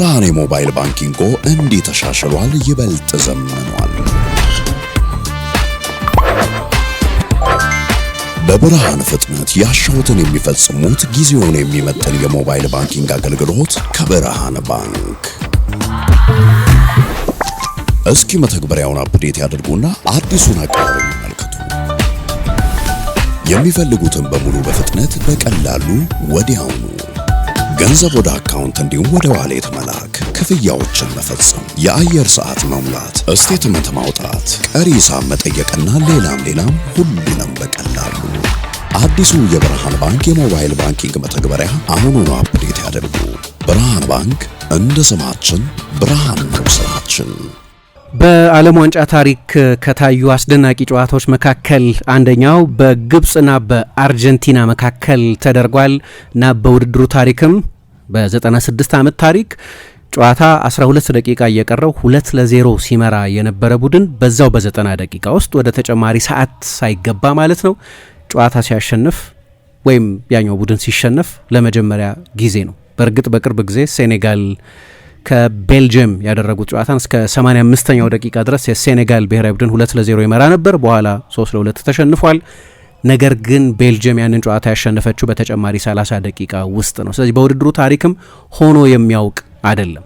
በብርሃን የሞባይል ባንኪንጎ እንዲህ ተሻሽሏል፣ ይበልጥ ዘምኗል። በብርሃን ፍጥነት ያሻውትን የሚፈጽሙት ጊዜውን የሚመጥን የሞባይል ባንኪንግ አገልግሎት ከብርሃን ባንክ። እስኪ መተግበሪያውን አፕዴት ያድርጉና አዲሱን አቀራረብ ይመልከቱ። የሚፈልጉትን በሙሉ በፍጥነት በቀላሉ ወዲያውኑ ገንዘብ ወደ አካውንት እንዲሁም ወደ ዋሌት መላክ፣ ክፍያዎችን መፈጸም፣ የአየር ሰዓት መሙላት፣ ስቴትመንት ማውጣት፣ ቀሪ ሂሳብ መጠየቅና ሌላም ሁሉንም በቀላሉ። አዲሱ የብርሃን ባንክ የሞባይል ባንኪንግ መተግበሪያ አሁኑኑ አፕዴት ያድርጉ። ብርሃን ባንክ እንደ ስማችን ብርሃን ነው ስራችን። በዓለም ዋንጫ ታሪክ ከታዩ አስደናቂ ጨዋታዎች መካከል አንደኛው በግብጽና በአርጀንቲና መካከል ተደርጓል እና በውድድሩ ታሪክም በ96 ዓመት ታሪክ ጨዋታ 12 ደቂቃ እየቀረው 2-0 ሲመራ የነበረ ቡድን በዛው በ90 ደቂቃ ውስጥ ወደ ተጨማሪ ሰዓት ሳይገባ ማለት ነው ጨዋታ ሲያሸንፍ ወይም ያኛው ቡድን ሲሸነፍ ለመጀመሪያ ጊዜ ነው። በእርግጥ በቅርብ ጊዜ ሴኔጋል ከቤልጅየም ያደረጉት ጨዋታን እስከ 85ኛው ደቂቃ ድረስ የሴኔጋል ብሔራዊ ቡድን 2-0 ይመራ ነበር። በኋላ 3-2 ተሸንፏል። ነገር ግን ቤልጅየም ያንን ጨዋታ ያሸነፈችው በተጨማሪ 30 ደቂቃ ውስጥ ነው። ስለዚህ በውድድሩ ታሪክም ሆኖ የሚያውቅ አይደለም።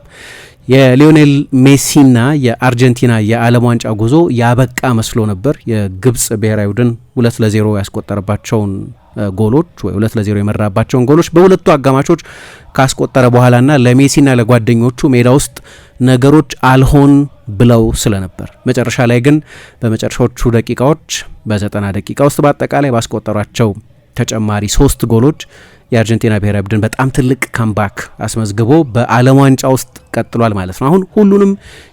የሊዮኔል ሜሲና የአርጀንቲና የዓለም ዋንጫ ጉዞ ያበቃ መስሎ ነበር። የግብጽ ብሔራዊ ቡድን 2-0 ያስቆጠረባቸውን ጎሎች ወይ 2-0 የመራባቸውን ጎሎች በሁለቱ አጋማሾች ካስቆጠረ በኋላና ለሜሲና ለጓደኞቹ ሜዳ ውስጥ ነገሮች አልሆን ብለው ስለነበር መጨረሻ ላይ ግን በመጨረሻዎቹ ደቂቃዎች በ90 ደቂቃ ውስጥ በአጠቃላይ ባስቆጠሯቸው ተጨማሪ 3 ጎሎች የአርጀንቲና ብሔራዊ ቡድን በጣም ትልቅ ካምባክ አስመዝግቦ በዓለም ዋንጫ ውስጥ ቀጥሏል ማለት ነው። አሁን ሁሉንም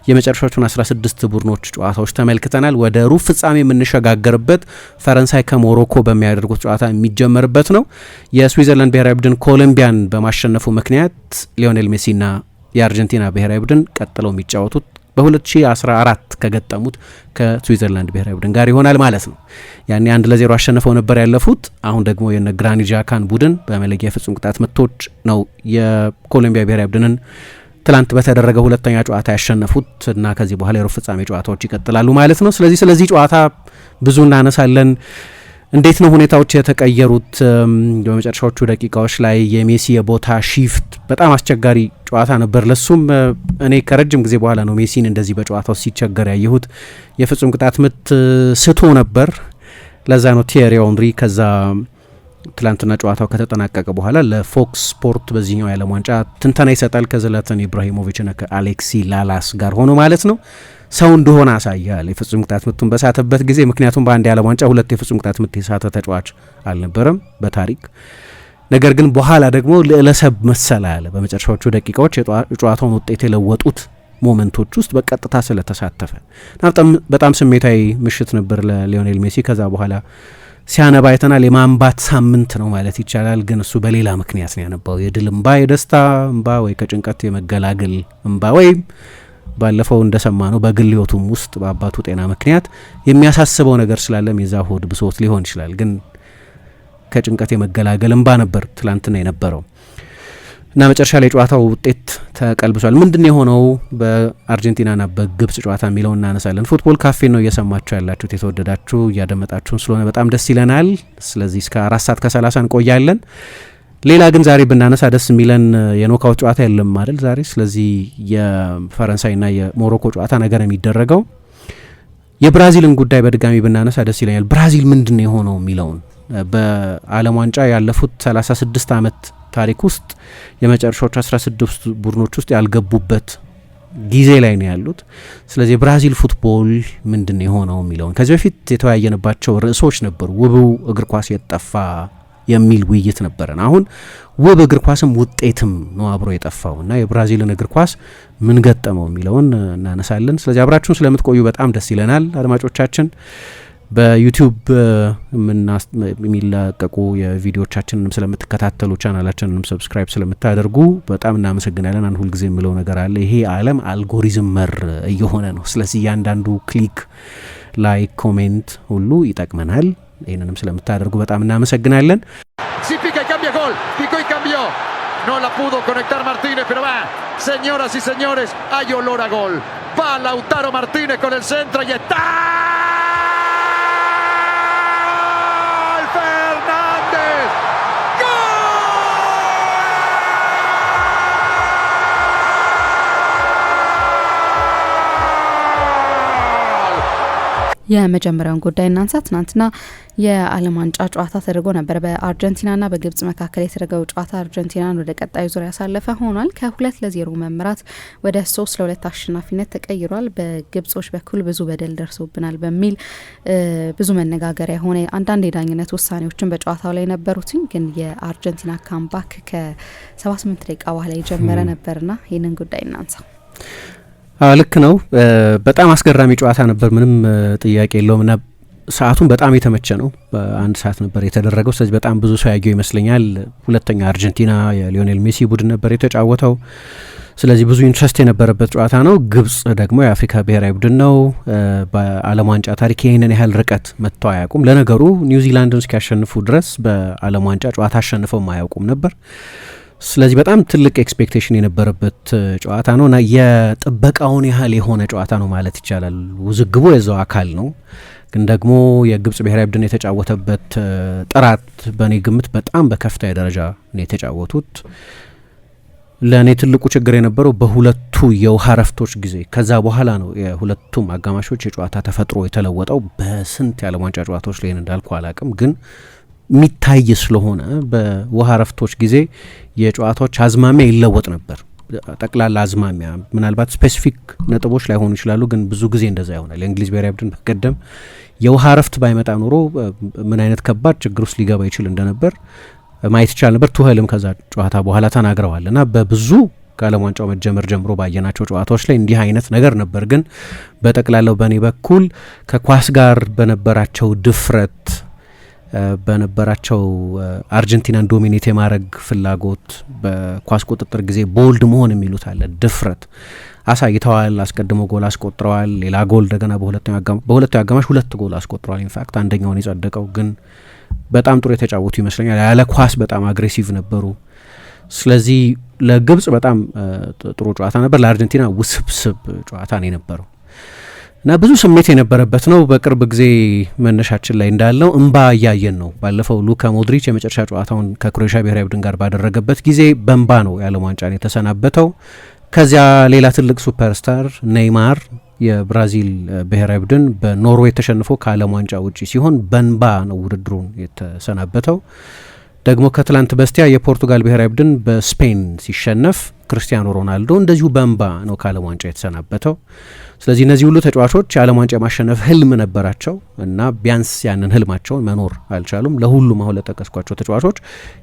የመጨረሻዎቹን 16 ቡድኖች ጨዋታዎች ተመልክተናል። ወደ ሩብ ፍጻሜ የምንሸጋገርበት ፈረንሳይ ከሞሮኮ በሚያደርጉት ጨዋታ የሚጀመርበት ነው። የስዊዘርላንድ ብሔራዊ ቡድን ኮሎምቢያን በማሸነፉ ምክንያት ሊዮኔል ሜሲና የአርጀንቲና ብሔራዊ ቡድን ቀጥለው የሚጫወቱት በ2014 ከገጠሙት ከስዊዘርላንድ ብሔራዊ ቡድን ጋር ይሆናል ማለት ነው። ያኔ 1-0 አሸንፈው ነበር ያለፉት። አሁን ደግሞ የነ ግራኒት ዣካን ቡድን በመለያ የፍጹም ቅጣት ምቶች ነው የኮሎምቢያ ብሔራዊ ቡድንን ትላንት በተደረገ ሁለተኛ ጨዋታ ያሸነፉት እና ከዚህ በኋላ የሩብ ፍጻሜ ጨዋታዎች ይቀጥላሉ ማለት ነው። ስለዚህ ጨዋታ ብዙ እናነሳለን። እንዴት ነው ሁኔታዎች የተቀየሩት? በመጨረሻዎቹ ደቂቃዎች ላይ የሜሲ የቦታ ሺፍት በጣም አስቸጋሪ ጨዋታ ነበር። ለሱም እኔ ከረጅም ጊዜ በኋላ ነው ሜሲን እንደዚህ በጨዋታው ሲቸገር ያየሁት። የፍጹም ቅጣት ምት ስቶ ነበር። ለዛ ነው ቲየሪ ኦንሪ ከዛ ትላንትና ጨዋታው ከተጠናቀቀ በኋላ ለፎክስ ስፖርት በዚህኛው የዓለም ዋንጫ ትንተና ይሰጣል ከዝላታን ኢብራሂሞቪችና ከአሌክሲ ላላስ ጋር ሆኖ ማለት ነው። ሰው እንደሆነ አሳያል የፍጹም ቅጣት ምቱን በሳተበት ጊዜ። ምክንያቱም በአንድ የዓለም ዋንጫ 2 የፍጹም ቅጣት ምት የሳተ ተጫዋች አልነበረም በታሪክ። ነገር ግን በኋላ ደግሞ ልዕለሰብ መሰለ ያለ በመጨረሻዎቹ ደቂቃዎች የጨዋታውን ውጤት የለወጡት ሞመንቶች ውስጥ በቀጥታ ስለተሳተፈ በጣም ስሜታዊ ምሽት ነበር ለሊዮኔል ሜሲ። ከዛ በኋላ ሲያነባ አይተናል። የማንባት ሳምንት ነው ማለት ይቻላል። ግን እሱ በሌላ ምክንያት ነው ያነባው። የድል እንባ፣ የደስታ እንባ ወይ ከጭንቀት የመገላገል እንባ ወይም ባለፈው እንደሰማ ነው በግል ሕይወቱም ውስጥ በአባቱ ጤና ምክንያት የሚያሳስበው ነገር ስላለም የዛ ሆድ ብሶት ሊሆን ይችላል። ግን ከጭንቀት የመገላገል እንባ ነበር ትላንትና የነበረው እና መጨረሻ ላይ ጨዋታው ውጤት ተቀልብሷል። ምንድን የሆነው በአርጀንቲናና በግብጽ ጨዋታ የሚለው እናነሳለን። ፉትቦል ካፌ ነው እየሰማችሁ ያላችሁት። የተወደዳችሁ እያደመጣችሁን ስለሆነ በጣም ደስ ይለናል። ስለዚህ እስከ 4:30 እንቆያለን። ሌላ ግን ዛሬ ብናነሳ ደስ የሚለን የኖካውት ጨዋታ የለም አይደል ዛሬ። ስለዚህ የፈረንሳይና የሞሮኮ ጨዋታ ነገር የሚደረገው የብራዚልን ጉዳይ በድጋሚ ብናነሳ ደስ ይለኛል። ብራዚል ምንድን ነው የሆነው የሚለውን በዓለም ዋንጫ ያለፉት 36 ዓመት ታሪክ ውስጥ የመጨረሻዎቹ 16 ቡድኖች ውስጥ ያልገቡበት ጊዜ ላይ ነው ያሉት። ስለዚህ የብራዚል ፉትቦል ምንድን ነው የሆነው የሚለውን ከዚህ በፊት የተወያየንባቸው ርዕሶች ነበሩ። ውብ እግር ኳስ የጠፋ የሚል ውይይት ነበረን። አሁን ውብ እግር ኳስም ውጤትም ነው አብሮ የጠፋው እና የብራዚልን እግር ኳስ ምን ገጠመው የሚለውን እናነሳለን። ስለዚህ አብራችሁን ስለምትቆዩ በጣም ደስ ይለናል አድማጮቻችን። በዩቲዩብ የሚለቀቁ የቪዲዮቻችንንም ስለምትከታተሉ ቻናላችንንም ሰብስክራይብ ስለምታደርጉ በጣም እናመሰግናለን። አንድ ሁልጊዜ የምለው ነገር አለ። ይሄ ዓለም አልጎሪዝም መር እየሆነ ነው። ስለዚህ እያንዳንዱ ክሊክ፣ ላይክ፣ ኮሜንት ሁሉ ይጠቅመናል። ይህንንም ስለምታደርጉ በጣም እናመሰግናለን። No la pudo conectar Martínez, pero va. Señoras y señores, hay olor a gol. Va Lautaro Martínez con el centro y está. ¡Fernández! የመጀመሪያውን ጉዳይ እናንሳ። ትናንትና የዓለም ዋንጫ ጨዋታ ተደርጎ ነበር በአርጀንቲናና በግብጽ መካከል የተደረገው ጨዋታ አርጀንቲናን ወደ ቀጣዩ ዙር ያሳለፈ ሆኗል። ከ2-0 መምራት ወደ 3-2 አሸናፊነት ተቀይሯል። በግብጾች በኩል ብዙ በደል ደርሶብናል በሚል ብዙ መነጋገሪያ የሆነ አንዳንድ የዳኝነት ውሳኔዎችን በጨዋታው ላይ ነበሩትኝ። ግን የአርጀንቲና ካምባክ ከ78 ደቂቃ በኋላ የጀመረ ነበርና ይህንን ጉዳይ እናንሳ። ልክ ነው። በጣም አስገራሚ ጨዋታ ነበር፣ ምንም ጥያቄ የለውም እና ሰዓቱን በጣም የተመቸ ነው። በአንድ ሰዓት ነበር የተደረገው። ስለዚህ በጣም ብዙ ሰው ያየው ይመስለኛል። ሁለተኛ አርጀንቲና የሊዮኔል ሜሲ ቡድን ነበር የተጫወተው። ስለዚህ ብዙ ኢንትረስት የነበረበት ጨዋታ ነው። ግብጽ ደግሞ የአፍሪካ ብሔራዊ ቡድን ነው። በዓለም ዋንጫ ታሪክ ይህንን ያህል ርቀት መጥተው አያውቁም። ለነገሩ ኒውዚላንድን እስኪያሸንፉ ድረስ በዓለም ዋንጫ ጨዋታ አሸንፈው አያውቁም ነበር። ስለዚህ በጣም ትልቅ ኤክስፔክቴሽን የነበረበት ጨዋታ ነው እና የጥበቃውን ያህል የሆነ ጨዋታ ነው ማለት ይቻላል። ውዝግቡ የዛው አካል ነው፣ ግን ደግሞ የግብጽ ብሔራዊ ቡድን የተጫወተበት ጥራት በእኔ ግምት በጣም በከፍተኛ ደረጃ ነው የተጫወቱት። ለእኔ ትልቁ ችግር የነበረው በሁለቱ የውሃ ረፍቶች ጊዜ ከዛ በኋላ ነው የሁለቱም አጋማሾች የጨዋታ ተፈጥሮ የተለወጠው። በስንት የዓለም ዋንጫ ጨዋታዎች ላይ እንዳልኩ አላቅም፣ ግን የሚታይ ስለሆነ በውሃ ረፍቶች ጊዜ የጨዋታዎች አዝማሚያ ይለወጥ ነበር። ጠቅላላ አዝማሚያ ምናልባት ስፔሲፊክ ነጥቦች ላይሆኑ ይችላሉ፣ ግን ብዙ ጊዜ እንደዛ ይሆናል። የእንግሊዝ ብሔራዊ ቡድን በቀደም የውሃ ረፍት ባይመጣ ኖሮ ምን አይነት ከባድ ችግር ውስጥ ሊገባ ይችል እንደነበር ማየት ይቻል ነበር። ቱኸልም ከዛ ጨዋታ በኋላ ተናግረዋል እና በብዙ ከዓለም ዋንጫው መጀመር ጀምሮ ባየናቸው ጨዋታዎች ላይ እንዲህ አይነት ነገር ነበር። ግን በጠቅላላው በእኔ በኩል ከኳስ ጋር በነበራቸው ድፍረት በነበራቸው አርጀንቲናን ዶሚኔት የማድረግ ፍላጎት፣ በኳስ ቁጥጥር ጊዜ ቦልድ መሆን የሚሉት አለ ድፍረት አሳይተዋል። አስቀድሞ ጎል አስቆጥረዋል። ሌላ ጎል እንደገና በሁለተኛው አጋማሽ 2 ጎል አስቆጥረዋል። ኢንፋክት አንደኛውን የጸደቀው ግን በጣም ጥሩ የተጫወቱ ይመስለኛል። ያለ ኳስ በጣም አግሬሲቭ ነበሩ። ስለዚህ ለግብጽ በጣም ጥሩ ጨዋታ ነበር፣ ለአርጀንቲና ውስብስብ ጨዋታ ነው የነበረው እና ብዙ ስሜት የነበረበት ነው። በቅርብ ጊዜ መነሻችን ላይ እንዳለው እንባ እያየን ነው። ባለፈው ሉካ ሞድሪች የመጨረሻ ጨዋታውን ከክሮኤሽያ ብሔራዊ ቡድን ጋር ባደረገበት ጊዜ በእንባ ነው የዓለም ዋንጫን የተሰናበተው። ከዚያ ሌላ ትልቅ ሱፐርስታር ኔይማር የብራዚል ብሔራዊ ቡድን በኖርዌይ ተሸንፎ ከዓለም ዋንጫ ውጪ ሲሆን በእንባ ነው ውድድሩን የተሰናበተው። ደግሞ ከትላንት በስቲያ የፖርቱጋል ብሔራዊ ቡድን በስፔን ሲሸነፍ ክርስቲያኖ ሮናልዶ እንደዚሁ በእንባ ነው ከዓለም ዋንጫ የተሰናበተው። ስለዚህ እነዚህ ሁሉ ተጫዋቾች የዓለም ዋንጫ የማሸነፍ ህልም ነበራቸው እና ቢያንስ ያንን ህልማቸውን መኖር አልቻሉም። ለሁሉም አሁን ለጠቀስኳቸው ተጫዋቾች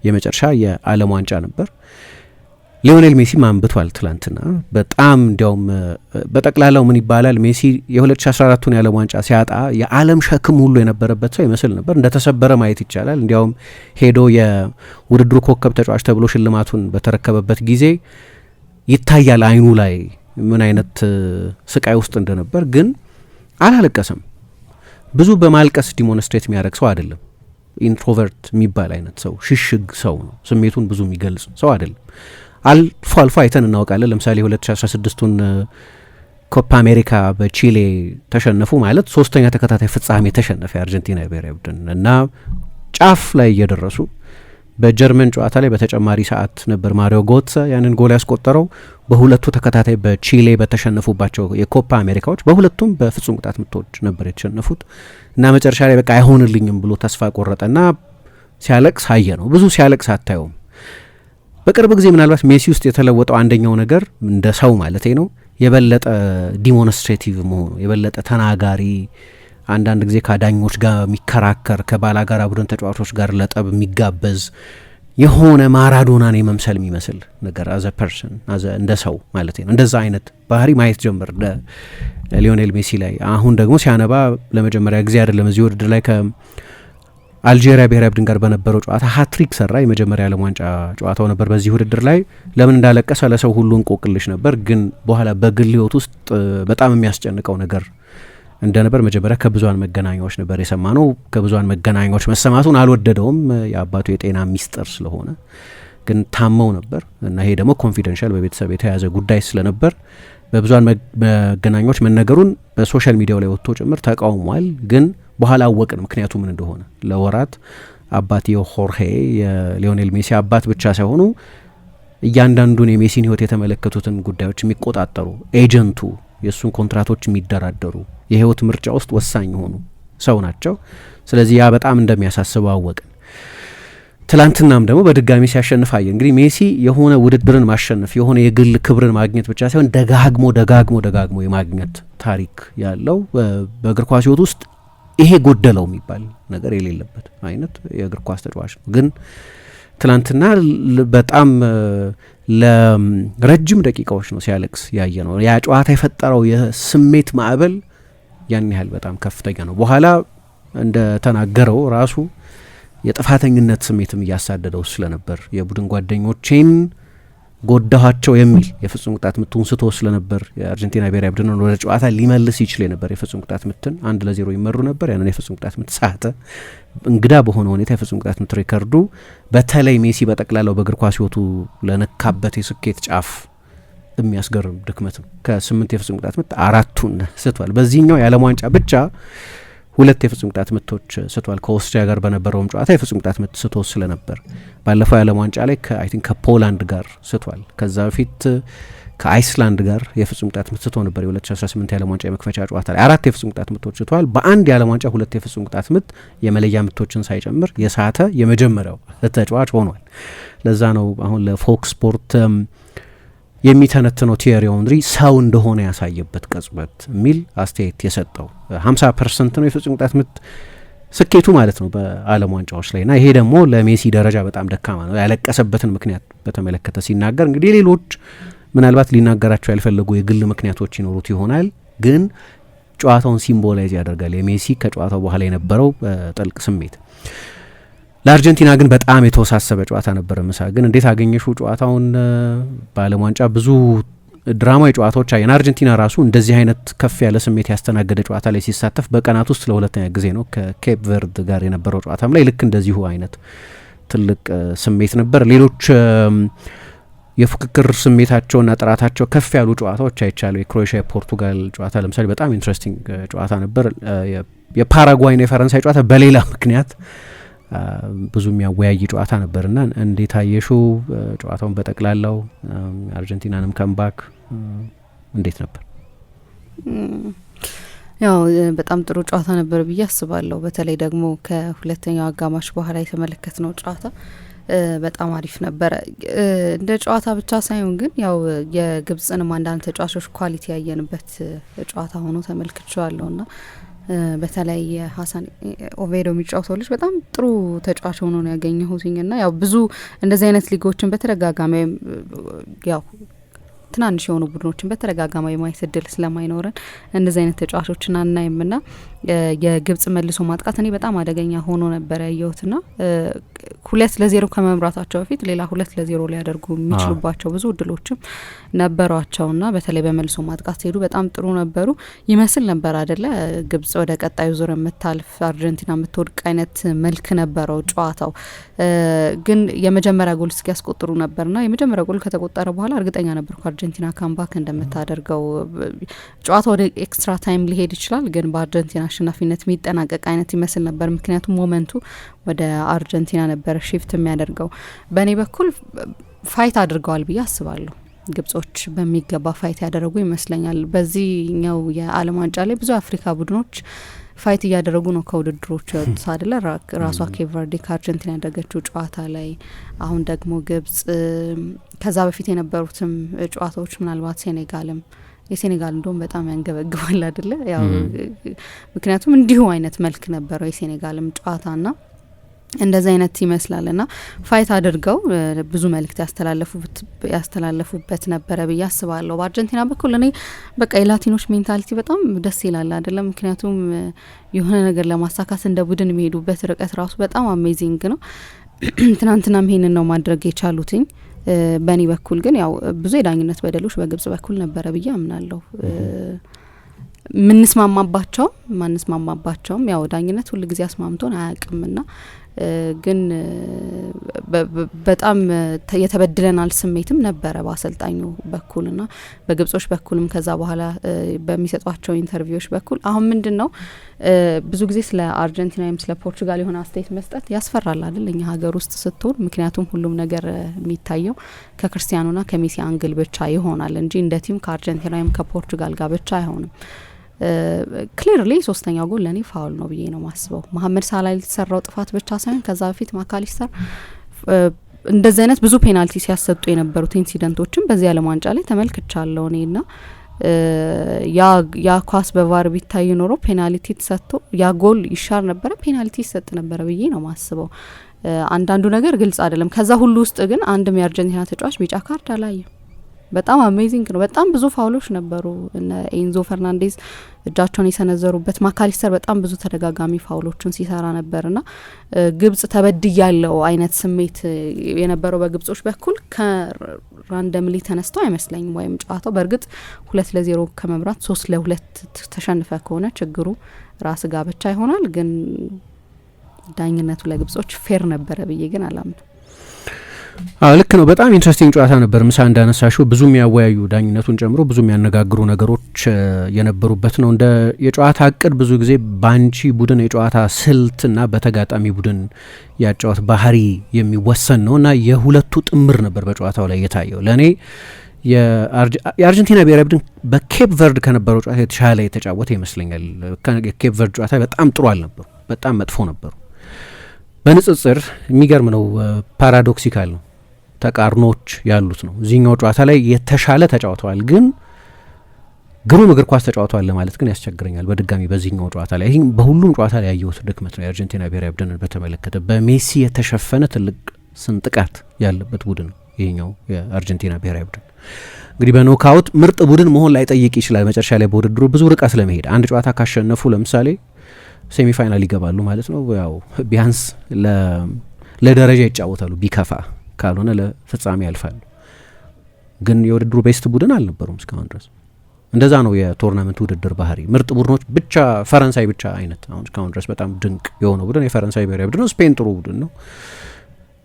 የመጨረሻ የዓለም ዋንጫ ነበር። ሊዮኔል ሜሲ ማንብቷል ትላንትና በጣም እንዲያውም በጠቅላላው ምን ይባላል ሜሲ የ2014ቱን የዓለም ዋንጫ ሲያጣ የዓለም ሸክም ሁሉ የነበረበት ሰው ይመስል ነበር። እንደተሰበረ ማየት ይቻላል። እንዲያውም ሄዶ የውድድሩ ኮከብ ተጫዋች ተብሎ ሽልማቱን በተረከበበት ጊዜ ይታያል አይኑ ላይ ምን አይነት ስቃይ ውስጥ እንደነበር። ግን አላለቀሰም። ብዙ በማልቀስ ዲሞንስትሬት የሚያደርግ ሰው አይደለም። ኢንትሮቨርት የሚባል አይነት ሰው ሽሽግ ሰው ነው። ስሜቱን ብዙ የሚገልጽ ሰው አይደለም። አልፎ አልፎ አይተን እናውቃለን። ለምሳሌ 2016ቱን ኮፓ አሜሪካ በቺሌ ተሸነፉ ማለት 3ኛ ተከታታይ ፍጻሜ ተሸነፈ የአርጀንቲና ብሔራዊ ቡድን እና ጫፍ ላይ እየደረሱ በጀርመን ጨዋታ ላይ በተጨማሪ ሰዓት ነበር ማሪዮ ጎትሰ ያንን ጎል ያስቆጠረው። በሁለቱ ተከታታይ በቺሌ በተሸነፉባቸው የኮፓ አሜሪካዎች በሁለቱም በፍጹም ቅጣት ምቶች ነበር የተሸነፉት እና መጨረሻ ላይ በቃ አይሆንልኝም ብሎ ተስፋ ቆረጠና ሲያለቅስ አየ ነው። ብዙ ሲያለቅስ አታየውም። በቅርብ ጊዜ ምናልባት ሜሲ ውስጥ የተለወጠው አንደኛው ነገር እንደ ሰው ማለቴ ነው የበለጠ ዲሞንስትሬቲቭ መሆኑ፣ የበለጠ ተናጋሪ፣ አንዳንድ ጊዜ ከዳኞች ጋር የሚከራከር፣ ከባላጋራ ቡድን ተጫዋቾች ጋር ለጠብ የሚጋበዝ የሆነ ማራዶናን የመምሰል የሚመስል ነገር አዘ ፐርሰን እንደ ሰው ማለት ነው። እንደዛ አይነት ባህሪ ማየት ጀምር ሊዮኔል ሜሲ ላይ። አሁን ደግሞ ሲያነባ ለመጀመሪያ ጊዜ አይደለም እዚህ ውድድር ላይ ከአልጄሪያ ብሔራዊ ቡድን ጋር በነበረው ጨዋታ ሃትሪክ ሰራ። የመጀመሪያ ዓለም ዋንጫ ጨዋታው ነበር በዚህ ውድድር ላይ። ለምን እንዳለቀሰ ለሰው ሁሉ እንቆቅልሽ ነበር፣ ግን በኋላ በግል ሕይወት ውስጥ በጣም የሚያስጨንቀው ነገር እንደነበር መጀመሪያ ከብዙሃን መገናኛዎች ነበር የሰማ ነው። ከብዙሃን መገናኛዎች መሰማቱን አልወደደውም፣ የአባቱ የጤና ሚስጥር ስለሆነ። ግን ታመው ነበር እና ይሄ ደግሞ ኮንፊደንሻል በቤተሰብ የተያዘ ጉዳይ ስለነበር በብዙሃን መገናኛዎች መነገሩን በሶሻል ሚዲያው ላይ ወጥቶ ጭምር ተቃውሟል። ግን በኋላ አወቅን ምክንያቱ ምን እንደሆነ። ለወራት አባትየው ሆርሄ የሊዮኔል ሜሲ አባት ብቻ ሳይሆኑ እያንዳንዱን የሜሲን ሕይወት የተመለከቱትን ጉዳዮች የሚቆጣጠሩ ኤጀንቱ፣ የእሱን ኮንትራቶች የሚደራደሩ የሕይወት ምርጫ ውስጥ ወሳኝ የሆኑ ሰው ናቸው። ስለዚህ ያ በጣም እንደሚያሳስበው አወቅን። ትላንትናም ደግሞ በድጋሚ ሲያሸንፍ አየን። እንግዲህ ሜሲ የሆነ ውድድርን ማሸነፍ የሆነ የግል ክብርን ማግኘት ብቻ ሳይሆን ደጋግሞ የማግኘት ታሪክ ያለው በእግር ኳስ ሕይወት ውስጥ ይሄ ጎደለው የሚባል ነገር የሌለበት አይነት የእግር ኳስ ተጫዋች ነው። ግን ትላንትና በጣም ለረጅም ደቂቃዎች ነው ሲያለቅስ ያየ ነው። ያ ጨዋታ የፈጠረው የስሜት ማዕበል ያን ያህል በጣም ከፍተኛ ነው። በኋላ እንደተናገረው ራሱ የጥፋተኝነት ስሜትም እያሳደደው ስለነበር የቡድን ጓደኞቼን ጎዳኋቸው የሚል የፍጹም ቅጣት ምቱን ስቶ ስለነበር የአርጀንቲና ብሔራዊ ቡድን ወደ ጨዋታ ሊመልስ ይችል የነበር የፍጹም ቅጣት ምትን 1-0 ይመሩ ነበር። ያንን የፍጹም ቅጣት ምት ሳተ። እንግዳ በሆነ ሁኔታ የፍጹም ቅጣት ምት ሪከርዱ በተለይ ሜሲ በጠቅላላው በእግር ኳስ ሕይወቱ ለነካበት የስኬት ጫፍ የሚያስገርም ድክመት ነው። ከ8 የፍጹም ቅጣት ምት 4ቱን ስቷል። በዚህኛው የዓለም ዋንጫ ብቻ 2 የፍጹም ቅጣት ምቶች ስቷል። ከኦስትሪያ ጋር በነበረውም ጨዋታ የፍጹም ቅጣት ምት ስቶ ስለነበር ባለፈው የዓለም ዋንጫ ላይ ከፖላንድ ጋር ስቷል። ከዛ በፊት ከአይስላንድ ጋር የፍጹም ቅጣት ምት ስቶ ነበር። የ2018 የዓለም ዋንጫ የመክፈቻ ጨዋታ ላይ 4 የፍጹም ቅጣት ምቶች ስቷል። በአንድ የዓለም ዋንጫ 2 የፍጹም ቅጣት ምት የመለያ ምቶችን ሳይጨምር የሳተ የመጀመሪያው ተጫዋች ሆኗል። ለዛ ነው አሁን ለፎክስ ስፖርት የሚተነትነው ቲየሪ ኦንሪ ሰው እንደሆነ ያሳየበት ቅጽበት የሚል አስተያየት የሰጠው 50% ነው የፍጹም ቅጣት ምት ስኬቱ ማለት ነው በዓለም ዋንጫዎች ላይ። ና ይሄ ደግሞ ለሜሲ ደረጃ በጣም ደካማ ነው። ያለቀሰበትን ምክንያት በተመለከተ ሲናገር እንግዲህ ሌሎች ምናልባት ሊናገራቸው ያልፈለጉ የግል ምክንያቶች ይኖሩት ይሆናል፣ ግን ጨዋታውን ሲምቦላይዝ ያደርጋል የሜሲ ከጨዋታው በኋላ የነበረው ጥልቅ ስሜት። ለአርጀንቲና ግን በጣም የተወሳሰበ ጨዋታ ነበረ። ምሳ ግን እንዴት አገኘሽው ጨዋታውን? በዓለም ዋንጫ ብዙ ድራማዊ ጨዋታዎች አየን። አርጀንቲና ራሱ እንደዚህ አይነት ከፍ ያለ ስሜት ያስተናገደ ጨዋታ ላይ ሲሳተፍ በቀናት ውስጥ ለሁለተኛ ጊዜ ነው። ከኬፕ ቨርድ ጋር የነበረው ጨዋታም ላይ ልክ እንደዚሁ አይነት ትልቅ ስሜት ነበር። ሌሎች የፉክክር ስሜታቸውና ጥራታቸው ከፍ ያሉ ጨዋታዎች አይቻለሁ። የክሮኤሽያ የፖርቱጋል ጨዋታ ለምሳሌ በጣም ኢንትረስቲንግ ጨዋታ ነበር። የፓራጓይና የፈረንሳይ ጨዋታ በሌላ ምክንያት ብዙ የሚያወያይ ጨዋታ ነበርና እንዴት አየሹ ጨዋታውን በጠቅላላው? አርጀንቲናንም ከምባክ እንዴት ነበር? ያው በጣም ጥሩ ጨዋታ ነበር ብዬ አስባለሁ። በተለይ ደግሞ ከሁለተኛው አጋማሽ በኋላ የተመለከትነው ጨዋታ በጣም አሪፍ ነበረ። እንደ ጨዋታ ብቻ ሳይሆን ግን ያው የግብጽንም አንዳንድ ተጫዋቾች ኳሊቲ ያየንበት ጨዋታ ሆኖ ተመልክቼዋለሁ ና በተለይ ሀሳን ኦቬዶ የሚጫወተው ልጅ በጣም ጥሩ ተጫዋች ሆኖ ነው ያገኘሁትኝ ና ያው ብዙ እንደዚህ አይነት ሊጎችን በተደጋጋሚ ያው ትናንሽ የሆኑ ቡድኖችን በተደጋጋሚ የማየት እድል ስለማይኖረን እንደዚህ አይነት ተጫዋቾችን አናይም ና የግብጽ መልሶ ማጥቃት እኔ በጣም አደገኛ ሆኖ ነበር ያየሁት ና 2-0 ከመምራታቸው በፊት ሌላ 2-0 ሊያደርጉ የሚችሉባቸው ብዙ እድሎችም ነበሯቸው ና በተለይ በመልሶ ማጥቃት ሲሄዱ በጣም ጥሩ ነበሩ ይመስል ነበር አይደለ? ግብጽ ወደ ቀጣዩ ዙር የምታልፍ አርጀንቲና የምትወድቅ አይነት መልክ ነበረው ጨዋታው። ግን የመጀመሪያ ጎል እስኪያስቆጥሩ ነበርና የመጀመሪያ ጎል ከተቆጠረ በኋላ እርግጠኛ ነበርኩ አርጀንቲና ካምባክ እንደምታደርገው። ጨዋታው ወደ ኤክስትራ ታይም ሊሄድ ይችላል፣ ግን በአርጀንቲና አሸናፊነት የሚጠናቀቅ አይነት ይመስል ነበር። ምክንያቱም ሞመንቱ ወደ አርጀንቲና ነበር ሺፍት የሚያደርገው። በእኔ በኩል ፋይት አድርገዋል ብዬ አስባለሁ። ግብጾች በሚገባ ፋይት ያደረጉ ይመስለኛል። በዚህኛው የዓለም ዋንጫ ላይ ብዙ የአፍሪካ ቡድኖች ፋይት እያደረጉ ነው ከውድድሮች ወጥቶ አይደለ? ራሷ ኬፕ ቨርዴ ከአርጀንቲና ያደረገችው ጨዋታ ላይ፣ አሁን ደግሞ ግብጽ፣ ከዛ በፊት የነበሩትም ጨዋታዎች ምናልባት ሴኔጋልም የሴኔጋል እንደውም በጣም ያንገበግባል አይደለ? ያው ምክንያቱም እንዲሁ አይነት መልክ ነበረው የሴኔጋልም ጨዋታና እንደዚህ አይነት ይመስላል ና ፋይት አድርገው ብዙ መልእክት ያስተላለፉበት ነበረ ብዬ አስባለሁ። በአርጀንቲና በኩል እኔ በቃ የላቲኖች ሜንታሊቲ በጣም ደስ ይላል አይደለም? ምክንያቱም የሆነ ነገር ለማሳካት እንደ ቡድን የሚሄዱበት ርቀት ራሱ በጣም አሜዚንግ ነው። ትናንትናም ይሄንን ነው ማድረግ የቻሉትኝ። በእኔ በኩል ግን ያው ብዙ የዳኝነት በደሎች በግብጽ በኩል ነበረ ብዬ አምናለሁ። ማንስማማባቸውም ያው ዳኝነት ሁሉ ጊዜ አስማምቶን አያውቅምና ግን በጣም የተበድለናል ስሜትም ነበረ በአሰልጣኙ በኩልና በግብጾች በኩልም ከዛ በኋላ በሚሰጧቸው ኢንተርቪዎች በኩል አሁን ምንድነው ብዙ ጊዜ ስለ አርጀንቲና ወይም ስለ ፖርቹጋል የሆነ አስተያየት መስጠት ያስፈራል አይደል እኛ ሀገር ውስጥ ስትሆን ምክንያቱም ሁሉም ነገር የሚታየው ከክርስቲያኖና ከሜሲ አንግል ብቻ ይሆናል እንጂ እንደ ቲም ከአርጀንቲና ወይም ከፖርቹጋል ጋር ብቻ አይሆንም ክሊርሊ ሶስተኛው ጎል ለኔ ፋውል ነው ብዬ ነው ማስበው መሐመድ ሳላ የተሰራው ጥፋት ብቻ ሳይሆን ከዛ በፊት ማካሊስተር እንደዚህ አይነት ብዙ ፔናልቲ ሲያሰጡ የነበሩት ኢንሲደንቶችን በዚህ ዓለም ዋንጫ ላይ ተመልክቻለሁ እኔና ያ ኳስ በቫር ቢታይ ኖሮ ፔናልቲ ተሰጥቶ ያ ጎል ይሻር ነበር ፔናልቲ ይሰጥ ነበር ብዬ ነው ማስበው አንዳንዱ ነገር ግልጽ አይደለም ከዛ ሁሉ ውስጥ ግን አንድም የአርጀንቲና ተጫዋች ቢጫ ካርድ አላየም በጣም አሜዚንግ ነው በጣም ብዙ ፋውሎች ነበሩ እነ ኤንዞ ፈርናንዴዝ እጃቸውን የሰነዘሩበት ማካሊስተር በጣም ብዙ ተደጋጋሚ ፋውሎችን ሲሰራ ነበርና ግብጽ ተበድያለው አይነት ስሜት የነበረው በግብጾች በኩል ከራንደምሊ ተነስተው አይመስለኝም ወይም ጨዋታው በእርግጥ 2-0 ከመምራት 3-2 ተሸንፈ ከሆነ ችግሩ ራስ ጋር ብቻ ይሆናል ግን ዳኝነቱ ለግብጾች ፌር ነበረ ብዬ ግን አላምንም ልክ ነው በጣም ኢንትረስቲንግ ጨዋታ ነበር ምሳ እንዳነሳሽው ብዙ የሚያወያዩ ዳኝነቱን ጨምሮ ብዙ የሚያነጋግሩ ነገሮች የነበሩበት ነው እንደ የጨዋታ እቅድ ብዙ ጊዜ ባንቺ ቡድን የጨዋታ ስልትና በተጋጣሚ ቡድን ያጫወት ባህሪ የሚወሰን ነው እና የሁለቱ ጥምር ነበር በጨዋታው ላይ የታየው ለእኔ የአርጀንቲና ብሔራዊ ቡድን በኬፕ ቨርድ ከነበረው ጨዋታ የተሻለ የተጫወተ ይመስለኛል የኬፕ ቨርድ ጨዋታ በጣም ጥሩ አልነበሩ በጣም መጥፎ ነበሩ በንጽጽር የሚገርም ነው ፓራዶክሲካል ነው ተቃርኖች ያሉት ነው እዚህኛው ጨዋታ ላይ የተሻለ ተጫውተዋል ግን ግሩም እግር ኳስ ተጫውተዋል ለማለት ግን ያስቸግረኛል በድጋሚ በዚህኛው ጨዋታ ላይ ይሄ በሁሉም ጨዋታ ላይ ያየሁት ድክመት ነው የአርጀንቲና ብሔራዊ ቡድንን በተመለከተ በሜሲ የተሸፈነ ትልቅ ስንጥቃት ያለበት ቡድን ነው ይሄኛው የአርጀንቲና ብሔራዊ ቡድን እንግዲህ በኖካውት ምርጥ ቡድን መሆን ላይ ጠይቅ ይችላል መጨረሻ ላይ በውድድሩ ብዙ ርቀት ለመሄድ አንድ ጨዋታ ካሸነፉ ለምሳሌ ሴሚ ፋይናል ይገባሉ ማለት ነው ያው ቢያንስ ለደረጃ ይጫወታሉ ቢከፋ ካልሆነ ለፍጻሜ ያልፋሉ ግን የውድድሩ ቤስት ቡድን አልነበሩም እስካሁን ድረስ እንደዛ ነው የቶርናመንት ውድድር ባህሪ ምርጥ ቡድኖች ብቻ ፈረንሳይ ብቻ አይነት አሁን እስካሁን ድረስ በጣም ድንቅ የሆነ ቡድን የፈረንሳይ ብሔራዊ ቡድን ነው ስፔን ጥሩ ቡድን ነው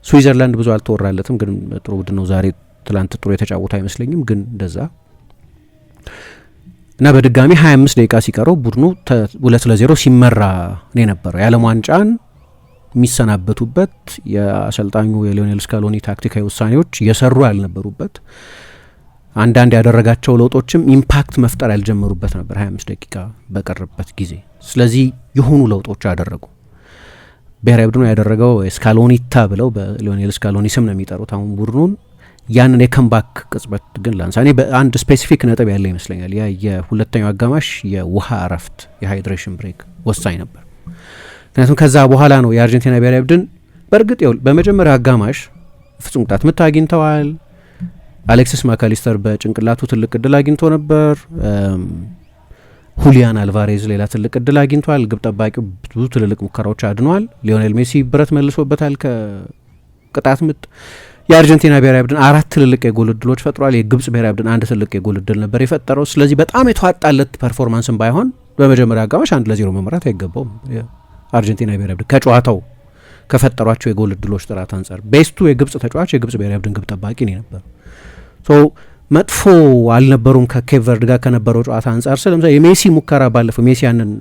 ስዊዘርላንድ ብዙ አልተወራለትም ግን ጥሩ ቡድን ነው ዛሬ ትላንት ጥሩ የተጫወተ አይመስለኝም ግን እንደዛ እና በድጋሚ 25 ደቂቃ ሲቀረው ቡድኑ 2-0 ሲመራ ነው የነበረው የዓለም ዋንጫን የሚሰናበቱበት የአሰልጣኙ የሊዮኔል ስካሎኒ ታክቲካዊ ውሳኔዎች እየሰሩ ያልነበሩበት አንዳንድ ያደረጋቸው ለውጦችም ኢምፓክት መፍጠር ያልጀመሩበት ነበር 25 ደቂቃ በቀረበት ጊዜ ስለዚህ የሆኑ ለውጦች አደረጉ ብሔራዊ ቡድኑ ያደረገው ስካሎኒታ ብለው በሊዮኔል ስካሎኒ ስም ነው የሚጠሩት አሁን ቡድኑን ያንን የከምባክ ቅጽበት ግን ላንሳ እኔ በአንድ ስፔሲፊክ ነጥብ ያለ ይመስለኛል ያ የሁለተኛው አጋማሽ የውሃ እረፍት የሃይድሬሽን ብሬክ ወሳኝ ነበር ምክንያቱም ከዛ በኋላ ነው የአርጀንቲና ብሔራዊ ቡድን በእርግጥ በመጀመሪያው አጋማሽ ፍጹም ቅጣት ምት አግኝተዋል አሌክሲስ ማካሊስተር በጭንቅላቱ ትልቅ እድል አግኝቶ ነበር ሁሊያን አልቫሬዝ ሌላ ትልቅ እድል አግኝቷል ግብ ጠባቂው ብዙ ትልልቅ ሙከራዎች አድኗል ሊዮኔል ሜሲ ብረት መልሶበታል ከቅጣት ምት የአርጀንቲና ብሔራዊ ቡድን 4 ትልልቅ የጎል እድሎች ፈጥሯል የግብጽ ብሔራዊ ቡድን አንድ ትልቅ የጎል እድል ነበር የፈጠረው ስለዚህ በጣም የተዋጣለት ፐርፎርማንስም ባይሆን በመጀመሪያ አጋማሽ 1-0 መምራት አይገባውም የአርጀንቲና ብሔራዊ ቡድን ከጨዋታው ከፈጠሯቸው የጎል እድሎች ጥራት አንጻር ቤስቱ የግብጽ ተጫዋች የግብጽ ብሔራዊ ቡድን ግብ ጠባቂ ነው ነበር ሶ መጥፎ አልነበሩም ከኬፕ ቨርድ ጋር ከነበረው ጨዋታ አንጻር ስለምሳሌ የሜሲ ሙከራ ባለፈው ሜሲ ያንን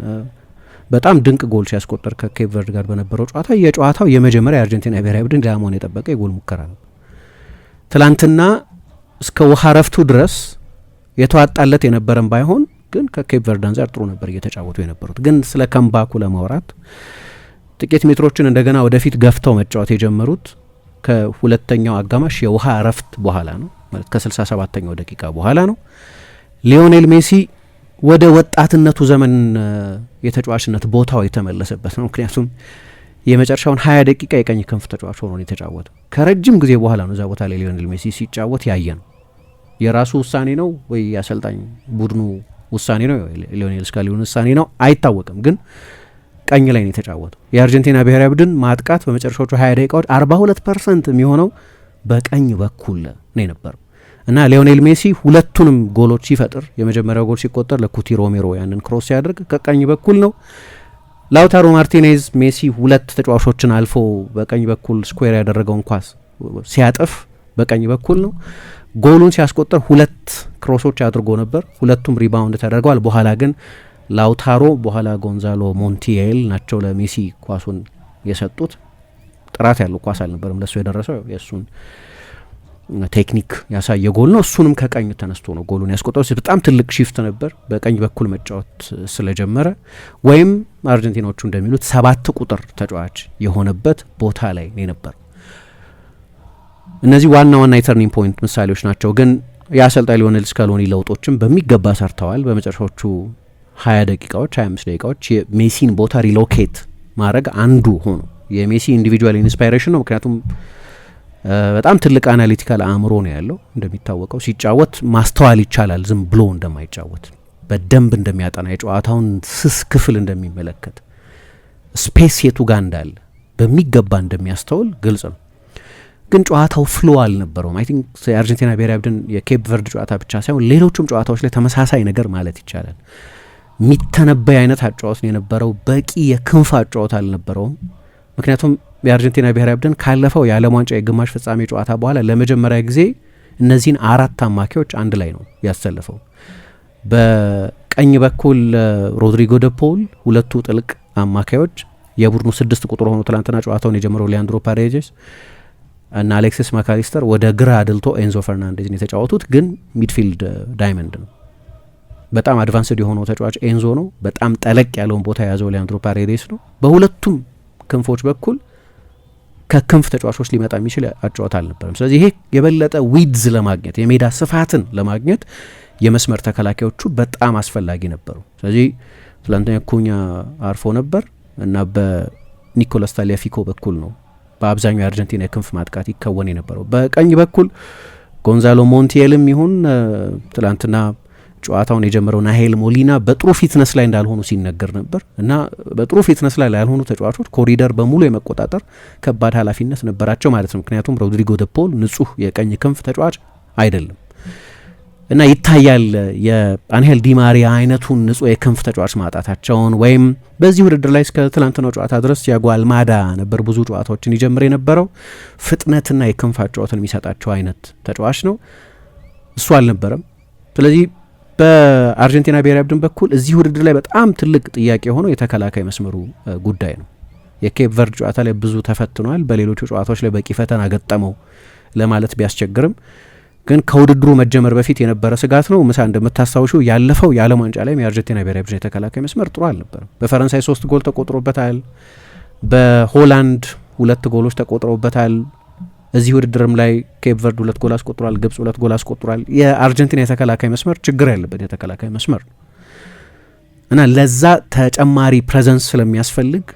በጣም ድንቅ ጎል ሲያስቆጠር ከኬፕ ቨርድ ጋር በነበረው ጨዋታ የጨዋታው የመጀመሪያ የአርጀንቲና ብሔራዊ ቡድን ኢላማውን የጠበቀ የጎል ሙከራ ነው ትላንትና እስከ ውሃ ረፍቱ ድረስ የተዋጣለት የነበረን ባይሆን ግን ከኬፕ ቨርድ አንጻር ጥሩ ነበር እየተጫወቱ የነበሩት ግን ስለ ካምባኩ ለማውራት ጥቂት ሜትሮችን እንደገና ወደፊት ገፍተው መጫወት የጀመሩት ከሁለተኛው አጋማሽ የውሃ ረፍት በኋላ ነው ማለት ከ67ኛው ደቂቃ በኋላ ነው ሊዮኔል ሜሲ ወደ ወጣትነቱ ዘመን የተጫዋችነት ቦታው የተመለሰበት ነው ምክንያቱም የመጨረሻውን 20 ደቂቃ የቀኝ ክንፍ ተጫዋች ሆኖ ነው የተጫወተው ከረጅም ጊዜ በኋላ ነው እዛ ቦታ ላይ ሊዮኔል ሜሲ ሲጫወት ያየ ነው የራሱ ውሳኔ ነው ወይ ያሰልጣኝ ቡድኑ ውሳኔ ነው ሊዮኔል ስካሎኒ ውሳኔ ነው አይታወቅም ግን ቀኝ ላይ ነው የተጫወተው የአርጀንቲና ብሔራዊ ቡድን ማጥቃት በመጨረሻዎቹ 20 ደቂቃዎች 42% የሚሆነው በቀኝ በኩል ነው የነበረው እና ሊዮኔል ሜሲ ሁለቱንም ጎሎች ሲፈጥር የመጀመሪያው ጎል ሲቆጠር ለኩቲ ሮሜሮ ያንን ክሮስ ሲያደርግ ከቀኝ በኩል ነው ላውታሮ ማርቲኔዝ ሜሲ ሁለት ተጫዋቾችን አልፎ በቀኝ በኩል ስኩዌር ያደረገውን ኳስ ሲያጥፍ በቀኝ በኩል ነው። ጎሉን ሲያስቆጥር ሁለት ክሮሶች አድርጎ ነበር፣ ሁለቱም ሪባውንድ ተደርገዋል። በኋላ ግን ላውታሮ በኋላ ጎንዛሎ ሞንቲኤል ናቸው ለሜሲ ኳሱን የሰጡት። ጥራት ያለው ኳስ አልነበረም ለሱ የደረሰው፣ የእሱን ቴክኒክ ያሳየ ጎል ነው። እሱንም ከቀኝ ተነስቶ ነው ጎሉን ያስቆጠረው። በጣም ትልቅ ሺፍት ነበር በቀኝ በኩል መጫወት ስለጀመረ፣ ወይም አርጀንቲናዎቹ እንደሚሉት 7 ቁጥር ተጫዋች የሆነበት ቦታ ላይ ነበር። እነዚህ ዋና ዋና የተርኒንግ ፖይንት ምሳሌዎች ናቸው። ግን የአሰልጣኝ ሊዮኔል ስካሎኒ ለውጦችም በሚገባ ሰርተዋል። በመጨረሻዎቹ 20 ደቂቃዎች 25 ደቂቃዎች የሜሲን ቦታ ሪሎኬት ማድረግ አንዱ ሆኖ የሜሲ ኢንዲቪጁዋል ኢንስፓይሬሽን ነው። ምክንያቱም በጣም ትልቅ አናሊቲካል አእምሮ ነው ያለው። እንደሚታወቀው ሲጫወት ማስተዋል ይቻላል፣ ዝም ብሎ እንደማይጫወት በደንብ እንደሚያጠና፣ የጨዋታውን ስስ ክፍል እንደሚመለከት፣ ስፔስ የቱ ጋር እንዳለ በሚገባ እንደሚያስተውል ግልጽ ነው። ግን ጨዋታው ፍሎ አልነበረውም። አይ ቲንክ የአርጀንቲና ብሔራዊ ቡድን የኬፕ ቨርድ ጨዋታ ብቻ ሳይሆን ሌሎቹም ጨዋታዎች ላይ ተመሳሳይ ነገር ማለት ይቻላል። የሚተነበይ አይነት አጫወት ነው የነበረው። በቂ የክንፍ አጫወት አልነበረውም። ምክንያቱም የአርጀንቲና ብሔራዊ ቡድን ካለፈው የዓለም ዋንጫ የግማሽ ፍጻሜ ጨዋታ በኋላ ለመጀመሪያ ጊዜ እነዚህን 4 አማካዮች አንድ ላይ ነው ያሰለፈው። በቀኝ በኩል ሮድሪጎ ደ ፖል፣ ሁለቱ ጥልቅ አማካዮች የቡድኑ 6 ቁጥር ሆኖ ትላንትና ጨዋታውን የጀመረው ሊያንድሮ ፓሬጀስ እና አሌክሲስ ማካሊስተር ወደ ግራ አድልቶ ኤንዞ ፈርናንዴዝን የተጫወቱት። ግን ሚድፊልድ ዳይመንድ ነው። በጣም አድቫንስድ የሆነው ተጫዋች ኤንዞ ነው። በጣም ጠለቅ ያለውን ቦታ የያዘው ሊያንድሮ ፓሬዴስ ነው። በሁለቱም ክንፎች በኩል ከክንፍ ተጫዋቾች ሊመጣ የሚችል አጫወት አልነበረም። ስለዚህ ይሄ የበለጠ ዊድዝ ለማግኘት የሜዳ ስፋትን ለማግኘት የመስመር ተከላካዮቹ በጣም አስፈላጊ ነበሩ። ስለዚህ ትላንትና ኩኛ አርፎ ነበር እና በኒኮላስ ታሊያፊኮ በኩል ነው በአብዛኛው የአርጀንቲና የክንፍ ማጥቃት ይከወን የነበረው። በቀኝ በኩል ጎንዛሎ ሞንቲኤልም ይሁን ትላንትና ጨዋታውን የጀመረው ናሄል ሞሊና በጥሩ ፊትነስ ላይ እንዳልሆኑ ሲነገር ነበር እና በጥሩ ፊትነስ ላይ ያልሆኑ ተጫዋቾች ኮሪደር በሙሉ የመቆጣጠር ከባድ ኃላፊነት ነበራቸው ማለት ነው። ምክንያቱም ሮድሪጎ ደ ፖል ንጹህ የቀኝ ክንፍ ተጫዋች አይደለም እና ይታያል የአንሄል ዲማሪያ አይነቱን ንጹህ የክንፍ ተጫዋች ማጣታቸውን። ወይም በዚህ ውድድር ላይ እስከ ትላንትናው ጨዋታ ድረስ ቲያጎ አልማዳ ነበር ብዙ ጨዋታዎችን ይጀምር የነበረው። ፍጥነትና የክንፍ ጨዋታን የሚሰጣቸው አይነት ተጫዋች ነው፣ እሱ አልነበረም። ስለዚህ በአርጀንቲና ብሔራዊ ቡድን በኩል እዚህ ውድድር ላይ በጣም ትልቅ ጥያቄ ሆኖ የተከላካይ መስመሩ ጉዳይ ነው። የኬፕ ቨርድ ጨዋታ ላይ ብዙ ተፈትኗል። በሌሎቹ ጨዋታዎች ላይ በቂ ፈተና ገጠመው ለማለት ቢያስቸግርም ግን ከውድድሩ መጀመር በፊት የነበረ ስጋት ነው። ምሳ እንደምታስታውሹ ያለፈው የዓለም ዋንጫ ላይ የአርጀንቲና ብሔራዊ ቡድን የተከላካይ መስመር ጥሩ አልነበረም። በፈረንሳይ 3 ጎል ተቆጥሮበታል። በሆላንድ 2 ጎሎች ተቆጥሮበታል። እዚህ ውድድርም ላይ ኬፕ ቨርድ 2 ጎል አስቆጥሯል። ግብጽ 2 ጎል አስቆጥሯል። የአርጀንቲና የተከላካይ መስመር ችግር ያለበት የተከላካይ መስመር እና ለዛ ተጨማሪ ፕሬዘንስ ስለሚያስፈልግ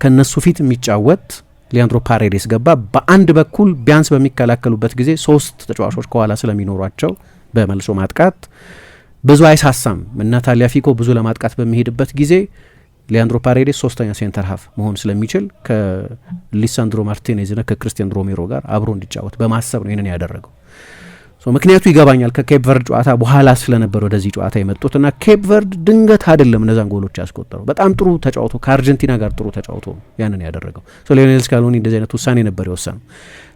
ከነሱ ፊት የሚጫወት ሊያንድሮ ፓሬዴስ ገባ። በአንድ በኩል ቢያንስ በሚከላከሉበት ጊዜ 3 ተጫዋቾች ከኋላ ስለሚኖሯቸው በመልሶ ማጥቃት ብዙ አይሳሳም እና ታሊያፊኮ ብዙ ለማጥቃት በሚሄድበት ጊዜ ሊያንድሮ ፓሬዴስ 3ኛ ሴንተር ሀፍ መሆን ስለሚችል ከሊሳንድሮ ማርቲኔዝ እና ከክርስቲያን ሮሜሮ ጋር አብሮ እንዲጫወት በማሰብ ነው ይህንን ያደረገው። ምክንያቱ ይገባኛል። ከኬፕ ቨርድ ጨዋታ በኋላ ስለነበር ወደዚህ ጨዋታ የመጡት እና ኬፕ ቨርድ ድንገት አይደለም እነዛን ጎሎች ያስቆጠረው። በጣም ጥሩ ተጫውቶ ከአርጀንቲና ጋር ጥሩ ተጫውቶ ያንን ያደረገው። ሊዮኔል ስካሎኒ እንደዚህ አይነት ውሳኔ ነበር የወሰነው።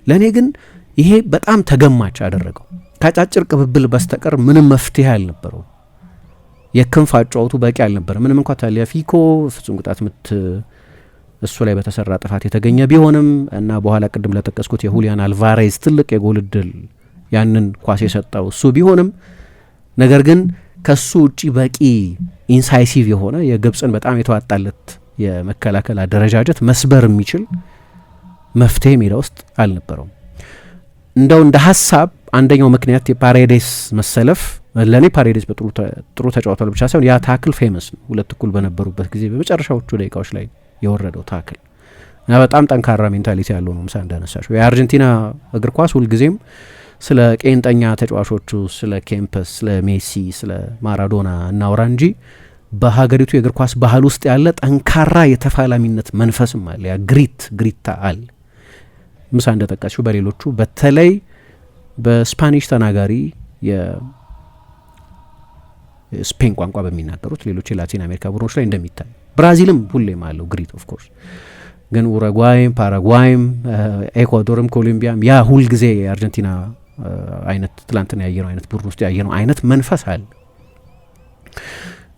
ለእኔ ግን ይሄ በጣም ተገማች አደረገው። ከአጫጭር ቅብብል በስተቀር ምንም መፍትሄ አልነበረው። የክንፍ አጫወቱ በቂ አልነበረ። ምንም እንኳ ታሊያፊኮ ፍጹም ቅጣት ምት እሱ ላይ በተሰራ ጥፋት የተገኘ ቢሆንም እና በኋላ ቅድም ለጠቀስኩት የሁሊያን አልቫሬዝ ትልቅ የጎል እድል ያንን ኳስ የሰጠው እሱ ቢሆንም ነገር ግን ከሱ ውጪ በቂ ኢንሳይሲቭ የሆነ የግብፅን በጣም የተዋጣለት የመከላከል አደረጃጀት መስበር የሚችል መፍትሄ ሜዳ ውስጥ አልነበረውም። እንደው እንደ ሀሳብ አንደኛው ምክንያት የፓሬዴስ መሰለፍ ለእኔ ፓሬዴስ በጥሩ ተጫዋቷል ብቻ ሳይሆን ያ ታክል ፌመስ ነው። 2 እኩል በነበሩበት ጊዜ በመጨረሻዎቹ ደቂቃዎች ላይ የወረደው ታክል እና በጣም ጠንካራ ሜንታሊቲ ያለው ነው። ምሳ እንዳነሳሽው የአርጀንቲና እግር ኳስ ሁልጊዜም ስለ ቄንጠኛ ተጫዋቾቹ ስለ ኬምፐስ፣ ስለ ሜሲ፣ ስለ ማራዶና እናውራ እንጂ በሀገሪቱ የእግር ኳስ ባህል ውስጥ ያለ ጠንካራ የተፋላሚነት መንፈስም አለ። ያ ግሪታ አለ። ምሳ እንደጠቀስሽው በሌሎቹ በተለይ በስፓኒሽ ተናጋሪ ስፔን ቋንቋ በሚናገሩት ሌሎች የላቲን አሜሪካ ቡድኖች ላይ እንደሚታይ። ብራዚልም ሁሌም አለው ግሪት ኦፍ ኮርስ፣ ግን ኡሩጓይም፣ ፓራጓይም፣ ኤኳዶርም፣ ኮሎምቢያም ያ ሁልጊዜ የአርጀንቲና አይነት ትላንትና ያየነው አይነት ቡድን ውስጥ ያየነው አይነት መንፈስ አለ።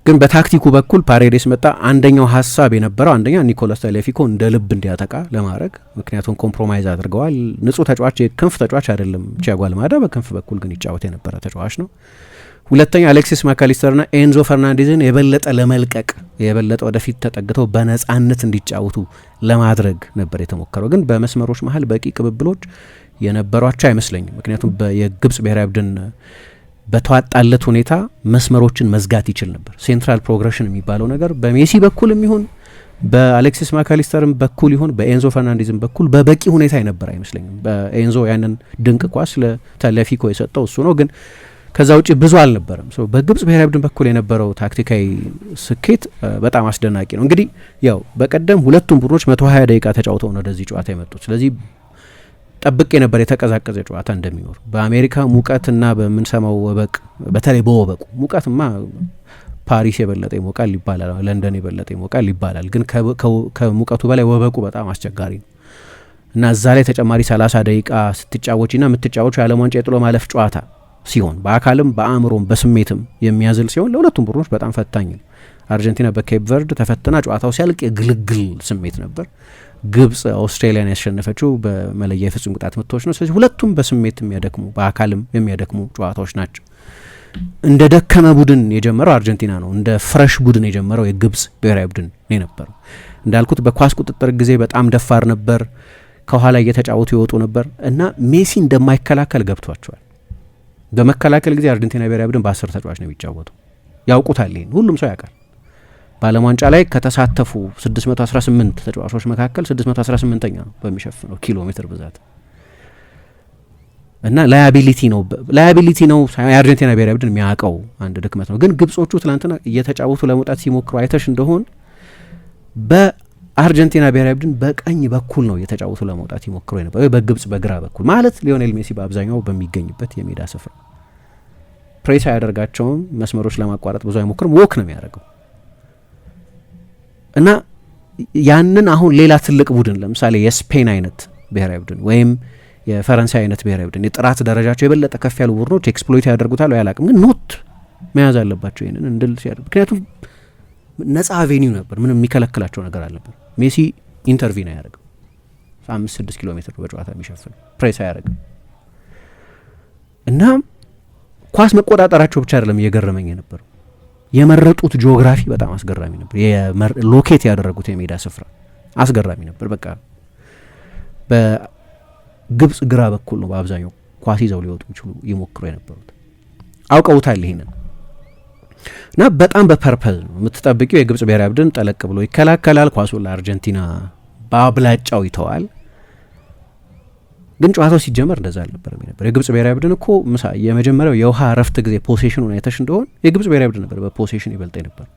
ግን በታክቲኩ በኩል ፓሬዴስ መጣ። አንደኛው ሀሳብ የነበረው ኒኮላስ ታሊያፊኮ እንደ ልብ እንዲያጠቃ ለማድረግ፣ ምክንያቱም ኮምፕሮማይዝ አድርገዋል። ንጹህ ተጫዋች የክንፍ ተጫዋች አይደለም ቲያጎ አልማዳ፣ በክንፍ በኩል ግን ይጫወት የነበረ ተጫዋች ነው። ሁለተኛ አሌክሲስ ማካሊስተርና ኤንዞ ፈርናንዴዝን የበለጠ ለመልቀቅ የበለጠ ወደፊት ተጠግተው በነጻነት እንዲጫወቱ ለማድረግ ነበር የተሞከረው። ግን በመስመሮች መሀል በቂ ቅብብሎች የነበሯቸው አይመስለኝም። ምክንያቱም የግብጽ ብሔራዊ ቡድን በተዋጣለት ሁኔታ መስመሮችን መዝጋት ይችል ነበር። ሴንትራል ፕሮግሬሽን የሚባለው ነገር በሜሲ በኩል የሚሆን በአሌክሲስ ማካሊስተርም በኩል ይሁን በኤንዞ ፈርናንዴዝም በኩል በበቂ ሁኔታ የነበር አይመስለኝም። በኤንዞ ያንን ድንቅ ኳስ ለታሊያፊኮ የሰጠው እሱ ነው። ግን ከዛ ውጭ ብዙ አልነበረም። በግብጽ ብሔራዊ ቡድን በኩል የነበረው ታክቲካዊ ስኬት በጣም አስደናቂ ነው። እንግዲህ ያው በቀደም ሁለቱም ቡድኖች 120 ደቂቃ ተጫውተው ነው ወደዚህ ጨዋታ የመጡት። ስለዚህ ጠብቄ ነበር የተቀዛቀዘ ጨዋታ እንደሚኖር። በአሜሪካ ሙቀትና በምንሰማው ወበቅ፣ በተለይ በወበቁ ሙቀትማ ፓሪስ የበለጠ ይሞቃል ይባላል፣ ለንደን የበለጠ ይሞቃል ይባላል። ግን ከሙቀቱ በላይ ወበቁ በጣም አስቸጋሪ ነው እና እዛ ላይ ተጨማሪ 30 ደቂቃ ስትጫወቺና የምትጫወቹ የዓለም ዋንጫ የጥሎ ማለፍ ጨዋታ ሲሆን በአካልም በአእምሮም በስሜትም የሚያዝል ሲሆን ለሁለቱም ቡድኖች በጣም ፈታኝ ነው። አርጀንቲና በኬፕ ቨርድ ተፈትና ጨዋታው ሲያልቅ የግልግል ስሜት ነበር። ግብጽ አውስትራሊያን ያሸነፈችው በመለያ የፍጹም ቅጣት ምቶች ነው። ስለዚህ ሁለቱም በስሜት የሚያደክሙ በአካልም የሚያደክሙ ጨዋታዎች ናቸው። እንደ ደከመ ቡድን የጀመረው አርጀንቲና ነው። እንደ ፍረሽ ቡድን የጀመረው የግብጽ ብሔራዊ ቡድን ነው የነበረው። እንዳልኩት በኳስ ቁጥጥር ጊዜ በጣም ደፋር ነበር። ከኋላ እየተጫወቱ ይወጡ ነበር እና ሜሲ እንደማይከላከል ገብቷቸዋል። በመከላከል ጊዜ አርጀንቲና ብሔራዊ ቡድን በ10 ተጫዋች ነው የሚጫወተው። ያውቁታል፣ ይሄን ሁሉም ሰው ያውቃል። በዓለም ዋንጫ ላይ ከተሳተፉ 618 ተጫዋቾች መካከል 618ኛ ነው በሚሸፍነው ኪሎ ሜትር ብዛት እና ላያቢሊቲ ነው የአርጀንቲና ብሔራዊ ቡድን የሚያውቀው አንድ ድክመት ነው። ግን ግብጾቹ ትላንትና እየተጫወቱ ለመውጣት ሲሞክሩ አይተሽ እንደሆን በአርጀንቲና ብሔራዊ ቡድን በቀኝ በኩል ነው እየተጫወቱ ለመውጣት ይሞክሩ የነበረ፣ በግብጽ በግራ በኩል ማለት ሊዮኔል ሜሲ በአብዛኛው በሚገኝበት የሜዳ ስፍራ ፕሬስ አያደርጋቸውም። መስመሮች ለማቋረጥ ብዙ አይሞክርም። ወክ ነው የሚያደርገው እና ያንን አሁን ሌላ ትልቅ ቡድን ለምሳሌ የስፔን አይነት ብሔራዊ ቡድን ወይም የፈረንሳይ አይነት ብሔራዊ ቡድን የጥራት ደረጃቸው የበለጠ ከፍ ያሉ ቡድኖች ኤክስፕሎይት ያደርጉታል ወይ አላቅም፣ ግን ኖት መያዝ አለባቸው ይህንን እንድል ሲያደርግ። ምክንያቱም ነጻ አቬኒው ነበር፣ ምንም የሚከለክላቸው ነገር አልነበር። ሜሲ ኢንተርቪን አያደርግም። 5-6 ኪሎ ሜትር በጨዋታ የሚሸፍን ፕሬስ አያደርግም እና ኳስ መቆጣጠራቸው ብቻ አይደለም እየገረመኝ የነበረው የመረጡት ጂኦግራፊ በጣም አስገራሚ ነበር። ሎኬት ያደረጉት የሜዳ ስፍራ አስገራሚ ነበር። በቃ በግብጽ ግራ በኩል ነው በአብዛኛው ኳስ ይዘው ሊወጡ ይሞክሩ የነበሩት። አውቀውታል ይሄንን እና በጣም በፐርፐዝ ነው የምትጠብቂው። የግብጽ ብሔራዊ ቡድን ጠለቅ ብሎ ይከላከላል፣ ኳሱን ለአርጀንቲና በአብላጫው ይተዋል። ግን ጨዋታው ሲጀመር እንደዛ አልነበረም ነበር። የግብጽ ብሔራዊ ቡድን እኮ የመጀመሪያው የውሃ እረፍት ጊዜ ፖሴሽኑን አይተሽ እንደሆን የግብጽ ብሔራዊ ቡድን ነበር በፖሴሽን ይበልጥ ነበር።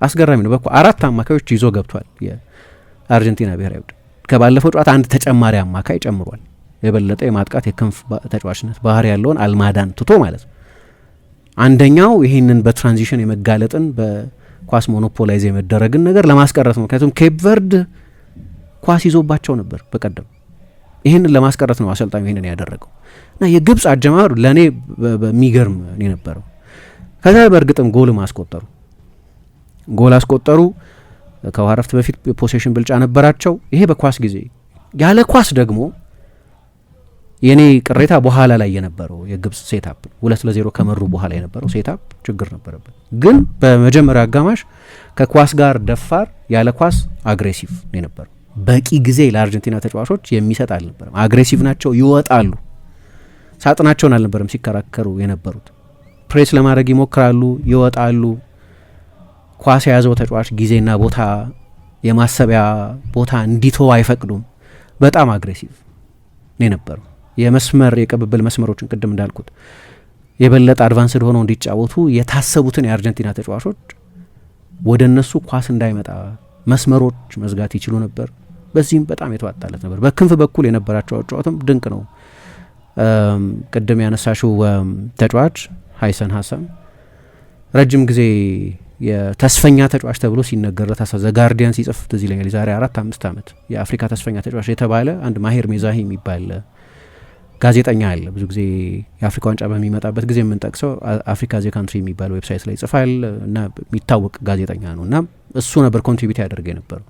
አስገራሚ ነው። 4 አማካዮች ይዞ ገብቷል የአርጀንቲና ብሔራዊ ቡድን። ከባለፈው ጨዋታ አንድ ተጨማሪ አማካይ ጨምሯል። የበለጠ የማጥቃት የክንፍ ተጫዋችነት ባህሪ ያለውን አልማዳን ትቶ ማለት ነው። አንደኛው ይህንን በትራንዚሽን የመጋለጥን በኳስ ሞኖፖላይዝ የመደረግን ነገር ለማስቀረት ነው። ምክንያቱም ኬፕ ቨርድ ኳስ ይዞባቸው ነበር በቀደም። ይህንን ለማስቀረት ነው አሰልጣኙ ይህንን ያደረገው እና የግብጽ አጀማመር ለእኔ በሚገርም የነበረው። ከዛ በእርግጥም ጎል አስቆጠሩ። ከውሃ እረፍት በፊት ፖሴሽን ብልጫ ነበራቸው። ይሄ በኳስ ጊዜ ያለ ኳስ ደግሞ የኔ ቅሬታ በኋላ ላይ የነበረው የግብጽ ሴታፕ 2-0 ከመሩ በኋላ የነበረው ሴታፕ ችግር ነበረበት። ግን በመጀመሪያ አጋማሽ ከኳስ ጋር ደፋር፣ ያለ ኳስ አግሬሲቭ ነው የነበረው። በቂ ጊዜ ለአርጀንቲና ተጫዋቾች የሚሰጥ አልነበረም። አግሬሲቭ ናቸው፣ ይወጣሉ። ሳጥናቸውን አልነበረም ሲከራከሩ የነበሩት። ፕሬስ ለማድረግ ይሞክራሉ፣ ይወጣሉ። ኳስ የያዘው ተጫዋች ጊዜና ቦታ የማሰቢያ ቦታ እንዲተው አይፈቅዱም። በጣም አግሬሲቭ ነው የነበረው። የመስመር የቅብብል መስመሮችን ቅድም እንዳልኩት የበለጠ አድቫንስድ ሆነው እንዲጫወቱ የታሰቡትን የአርጀንቲና ተጫዋቾች ወደ እነሱ ኳስ እንዳይመጣ መስመሮች መዝጋት ይችሉ ነበር። በዚህም በጣም የተዋጣለት ነበር። በክንፍ በኩል የነበራቸው ጨዋታም ድንቅ ነው። ቅድም ያነሳሽው ተጫዋች ሀይሰን ሀሰን ረጅም ጊዜ የተስፈኛ ተጫዋች ተብሎ ሲነገርለት ዘ ጋርዲያን ሲጽፍ ትዝ ይለኛል የዛሬ 4-5 ዓመት የአፍሪካ ተስፈኛ ተጫዋች የተባለ አንድ ማሄር ሜዛሂ የሚባል ጋዜጠኛ አለ። ብዙ ጊዜ የአፍሪካ ዋንጫ በሚመጣበት ጊዜ የምንጠቅሰው አፍሪካ ዜ ካንትሪ የሚባል ዌብሳይት ላይ ይጽፋል እና የሚታወቅ ጋዜጠኛ ነው እና እሱ ነበር ኮንትሪቢዩት ያደርግ የነበረው።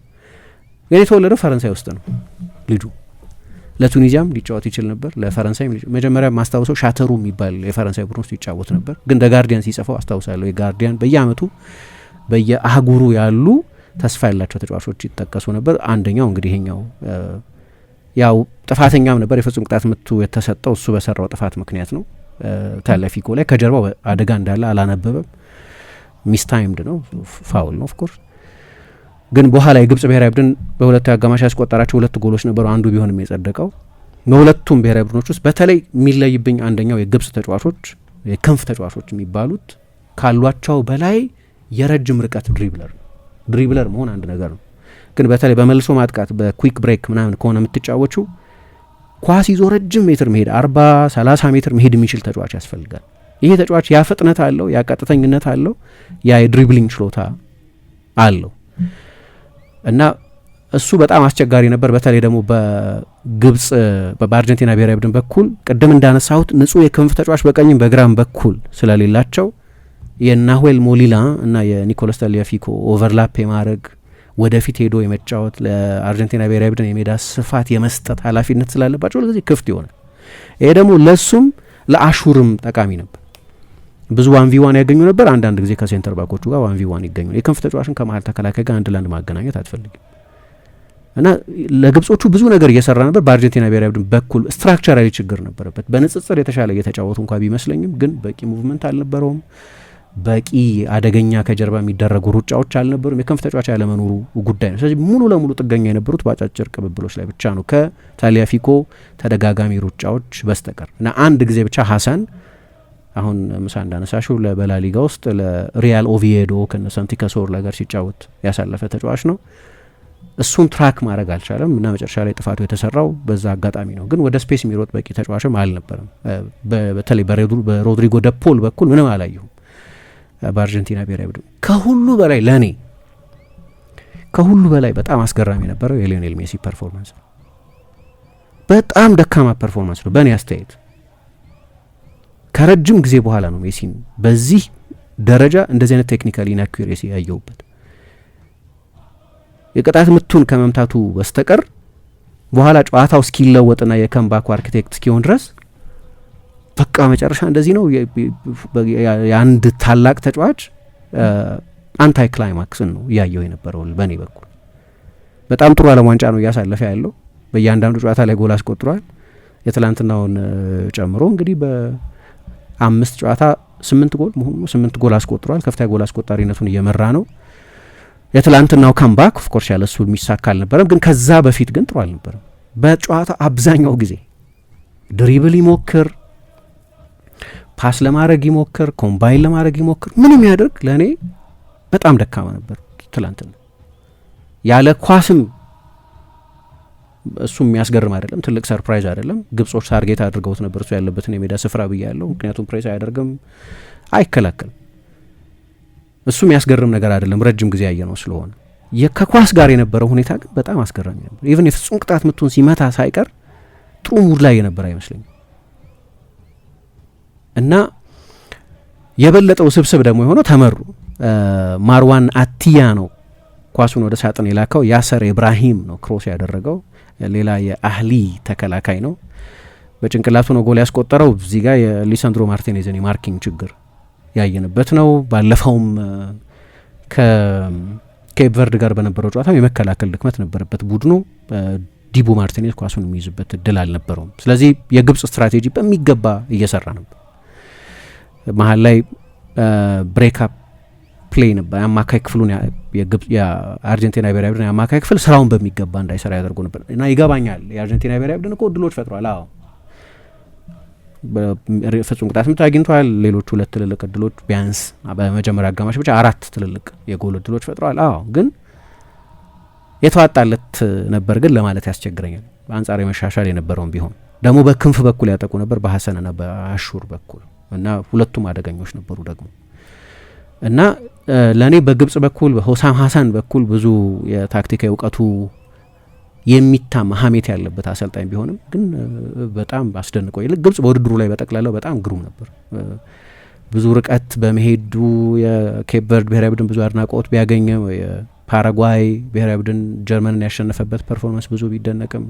ግን የተወለደው ፈረንሳይ ውስጥ ነው ልጁ። ለቱኒዚያም ሊጫወት ይችል ነበር፣ ለፈረንሳይ መጀመሪያ ማስታወሰው ሻተሩ የሚባል የፈረንሳይ ቡድን ውስጥ ይጫወት ነበር። ግን ደ ጋርዲያን ሲጽፈው አስታውሳለሁ። የጋርዲያን በየአመቱ በየአህጉሩ ያሉ ተስፋ ያላቸው ተጫዋቾች ይጠቀሱ ነበር። አንደኛው እንግዲህ ይሄኛው ያው ጥፋተኛም ነበር። የፍጹም ቅጣት ምቱ የተሰጠው እሱ በሰራው ጥፋት ምክንያት ነው። ታለፊኮ ላይ ከጀርባው አደጋ እንዳለ አላነበበም። ሚስ ታይምድ ነው፣ ፋውል ነው ኦፍኮርስ። ግን በኋላ የግብጽ ብሔራዊ ቡድን በሁለቱ አጋማሽ ያስቆጠራቸው 2 ጎሎች ነበሩ። አንዱ ቢሆንም የጸደቀው በሁለቱም ብሔራዊ ቡድኖች ውስጥ በተለይ የሚለይብኝ አንደኛው የግብጽ ተጫዋቾች የክንፍ ተጫዋቾች የሚባሉት ካሏቸው በላይ የረጅም ርቀት ድሪብለር መሆን አንድ ነገር ነው። ግን በተለይ በመልሶ ማጥቃት በኩዊክ ብሬክ ምናምን ከሆነ የምትጫወቹ ኳስ ይዞ ረጅም ሜትር መሄድ 40-30 ሜትር መሄድ የሚችል ተጫዋች ያስፈልጋል። ይሄ ተጫዋች ያ ፍጥነት አለው፣ ያ ቀጥተኝነት አለው፣ ያ የድሪብሊንግ ችሎታ አለው እና እሱ በጣም አስቸጋሪ ነበር። በተለይ ደግሞ በግብጽ በአርጀንቲና ብሔራዊ ቡድን በኩል ቅድም እንዳነሳሁት ንጹህ የክንፍ ተጫዋች በቀኝም በግራም በኩል ስለሌላቸው የናሁዌል ሞሊላ እና የኒኮላስ ታሊያፊኮ ኦቨርላፕ የማድረግ ወደፊት ሄዶ የመጫወት ለአርጀንቲና ብሔራዊ ቡድን የሜዳ ስፋት የመስጠት ኃላፊነት ስላለባቸው ሁልጊዜ ክፍት ይሆናል። ይሄ ደግሞ ለሱም ለአሹርም ጠቃሚ ነበር። ብዙ 1v1 ያገኙ ነበር። አንዳንድ ጊዜ ከሴንተር ባኮቹ ጋር 1v1 ይገኙ። የክንፍ ተጫዋችን ከመሀል ተከላካይ ጋር አንድ ለአንድ ማገናኘት አትፈልግም እና ለግብጾቹ ብዙ ነገር እየሰራ ነበር። በአርጀንቲና ብሔራዊ ቡድን በኩል ስትራክቸራሊ ችግር ነበረበት። በንጽጽር የተሻለ እየተጫወቱ እንኳ ቢመስለኝም ግን በቂ ሙቭመንት አልነበረውም። በቂ አደገኛ ከጀርባ የሚደረጉ ሩጫዎች አልነበሩም። የክንፍ ተጫዋች ያለመኖሩ ጉዳይ ነው። ስለዚህ ሙሉ ለሙሉ ጥገኛ የነበሩት በአጫጭር ቅብብሎች ላይ ብቻ ነው ከታሊያፊኮ ተደጋጋሚ ሩጫዎች በስተቀር እና አንድ ጊዜ ብቻ ሀሳን አሁን ምሳ እንዳነሳሽው በላሊጋ ውስጥ ለሪያል ኦቪዬዶ ከነሳንቲ ከሶርላ ጋር ሲጫወት ያሳለፈ ተጫዋች ነው። እሱን ትራክ ማድረግ አልቻለም እና መጨረሻ ላይ ጥፋቱ የተሰራው በዛ አጋጣሚ ነው። ግን ወደ ስፔስ የሚሮጥ በቂ ተጫዋችም አልነበረም። በተለይ በሮድሪጎ ደ ፖል በኩል ምንም አላየሁም በአርጀንቲና ብሔራዊ ቡድን። ከሁሉ በላይ በጣም አስገራሚ የነበረው የሊዮኔል ሜሲ ፐርፎርማንስ ነው። በጣም ደካማ ፐርፎርማንስ ነው በእኔ አስተያየት። ከረጅም ጊዜ በኋላ ነው ሜሲን በዚህ ደረጃ እንደዚህ አይነት ቴክኒካል ኢናኩሬሲ ያየሁበት። የቅጣት ምቱን ከመምታቱ በስተቀር በኋላ ጨዋታው እስኪለወጥና የከምባኩ አርኪቴክት እስኪሆን ድረስ በቃ መጨረሻ እንደዚህ ነው። የአንድ ታላቅ ተጫዋች አንታይ ክላይማክስን ነው እያየው የነበረው። በእኔ በኩል በጣም ጥሩ ዓለም ዋንጫ ነው እያሳለፈ ያለው። በእያንዳንዱ ጨዋታ ላይ ጎል አስቆጥሯል። የትላንትናውን ጨምሮ እንግዲህ በ5 ጨዋታ 8 ጎል መሆኑ 8 ጎል አስቆጥሯል። ከፍተኛ ጎል አስቆጣሪነቱን እየመራ ነው። የትላንትናው ካምባክ ኦፍኮርስ ያለሱ የሚሳካ አልነበረም፣ ግን ከዛ በፊት ግን ጥሩ አልነበረም። በጨዋታ አብዛኛው ጊዜ ድሪብል ይሞክር፣ ፓስ ለማድረግ ይሞክር፣ ኮምባይን ለማድረግ ይሞክር፣ ምንም ያደርግ ለእኔ በጣም ደካማ ነበር ትላንትና። ያለ ኳስም እሱ የሚያስገርም አይደለም፣ ትልቅ ሰርፕራይዝ አይደለም። ግብጾች ታርጌት አድርገውት ነበር እሱ ያለበትን የሜዳ ስፍራ ብያለሁ። ምክንያቱም ፕሬስ አያደርግም፣ አይከላከልም። እሱ የሚያስገርም ነገር አይደለም፣ ረጅም ጊዜ ያየ ነው ስለሆነ። ከኳስ ጋር የነበረው ሁኔታ ግን በጣም አስገራሚ ነበር። ኢቭን የፍጹም ቅጣት ምቱን ሲመታ ሳይቀር ጥሩ ሙድ ላይ የነበረ አይመስለኝም። እና የበለጠው ስብስብ ደግሞ የሆነው ተመሩ ማርዋን አቲያ ነው ኳሱን ወደ ሳጥን የላከው። ያሰር ኢብራሂም ነው ክሮስ ያደረገው። ሌላ የአህሊ ተከላካይ ነው፣ በጭንቅላቱ ነው ጎል ያስቆጠረው። እዚህ ጋር የሊሳንድሮ ማርቲኔዝን የማርኪንግ ችግር ያየንበት ነው። ባለፈውም ከኬፕ ቨርድ ጋር በነበረው ጨዋታ የመከላከል ድክመት ነበረበት ቡድኑ። ዲቡ ማርቲኔዝ ኳሱን የሚይዝበት እድል አልነበረውም። ስለዚህ የግብጽ ስትራቴጂ በሚገባ እየሰራ ነበር። መሀል ላይ ብሬክአፕ ፕሌይ ነበር። የአማካይ ክፍሉን የአርጀንቲና ብሔራዊ ቡድን የአማካይ ክፍል ስራውን በሚገባ እንዳይሰራ ያደርጉ ነበር እና ይገባኛል። የአርጀንቲና ብሔራዊ ቡድን እኮ እድሎች ፈጥሯል። አዎ ፍጹም ቅጣት ምት አግኝተዋል። ሌሎች 2 ትልልቅ እድሎች ቢያንስ በመጀመሪያ አጋማሽ ብቻ 4 ትልልቅ የጎል እድሎች ፈጥሯል። አዎ ግን የተዋጣለት ነበር ግን ለማለት ያስቸግረኛል። በአንጻር መሻሻል የነበረውም ቢሆን ደግሞ በክንፍ በኩል ያጠቁ ነበር፣ በሀሰንና በአሹር በኩል እና ሁለቱም አደገኞች ነበሩ ደግሞ እና ለእኔ በግብጽ በኩል በሆሳም ሀሳን በኩል ብዙ የታክቲካዊ እውቀቱ የሚታማ ሀሜት ያለበት አሰልጣኝ ቢሆንም ግን በጣም አስደንቀው ይልቅ ግብጽ በውድድሩ ላይ በጠቅላላው በጣም ግሩም ነበር። ብዙ ርቀት በመሄዱ የኬፕ ቨርድ ብሔራዊ ቡድን ብዙ አድናቆት ቢያገኝም የፓራጓይ ብሔራዊ ቡድን ጀርመንን ያሸነፈበት ፐርፎርማንስ ብዙ ቢደነቅም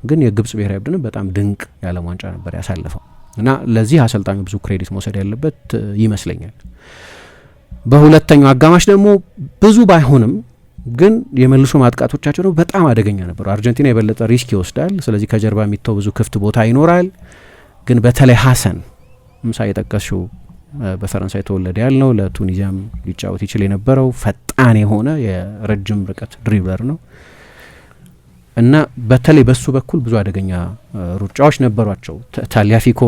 ግን የግብጽ ብሔራዊ ቡድን በጣም ድንቅ የዓለም ዋንጫ ነበር ያሳለፈው እና ለዚህ አሰልጣኙ ብዙ ክሬዲት መውሰድ ያለበት ይመስለኛል። በሁለተኛው አጋማሽ ደግሞ ብዙ ባይሆንም ግን የመልሶ ማጥቃቶቻቸው ደግሞ በጣም አደገኛ ነበሩ። አርጀንቲና የበለጠ ሪስክ ይወስዳል። ስለዚህ ከጀርባ የሚተው ብዙ ክፍት ቦታ ይኖራል። ግን በተለይ ሀሰን ምሳ የጠቀስሽው በፈረንሳይ ተወለደ ያልነው ለቱኒዚያም ሊጫወት ይችል የነበረው ፈጣን የሆነ የረጅም ርቀት ድሪብለር ነው እና በተለይ በሱ በኩል ብዙ አደገኛ ሩጫዎች ነበሯቸው። ታሊያፊኮ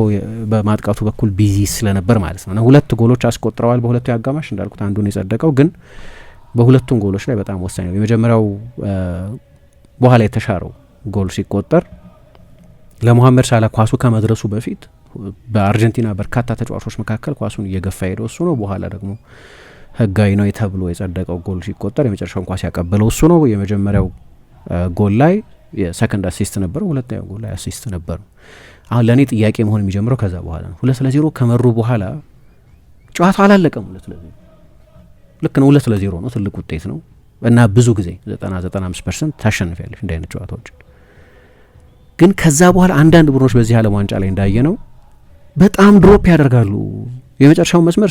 በማጥቃቱ በኩል ቢዚ ስለነበር ማለት ነው። 2 ጎሎች አስቆጥረዋል በሁለቱ አጋማሽ እንዳልኩት አንዱን የጸደቀው ግን በሁለቱም ጎሎች ላይ በጣም ወሳኝ ነው። የመጀመሪያው በኋላ የተሻረው ጎል ሲቆጠር ለሞሐመድ ሳላ ኳሱ ከመድረሱ በፊት በአርጀንቲና በርካታ ተጫዋቾች መካከል ኳሱን እየገፋ ሄደው እሱ ነው። በኋላ ደግሞ ህጋዊ ነው ተብሎ የጸደቀው ጎል ሲቆጠር የመጨረሻውን ኳስ ያቀበለው እሱ ነው። የመጀመሪያው ጎል ላይ የሰከንድ አሲስት ነበረው፣ ሁለተኛው ጎል ላይ አሲስት ነበረው። አሁን ለእኔ ጥያቄ መሆን የሚጀምረው ከዛ በኋላ ነው። 2-0 ከመሩ በኋላ ጨዋታው አላለቀም። 2-0 ልክ ነው፣ 2-0 ነው፣ ትልቅ ውጤት ነው እና ብዙ ጊዜ 90-95% ታሸንፊያለሽ እንዲህ አይነት ጨዋታዎች። ግን ከዛ በኋላ አንዳንድ ቡድኖች በዚህ ዓለም ዋንጫ ላይ እንዳየ ነው በጣም ድሮፕ ያደርጋሉ። የመጨረሻው መስመር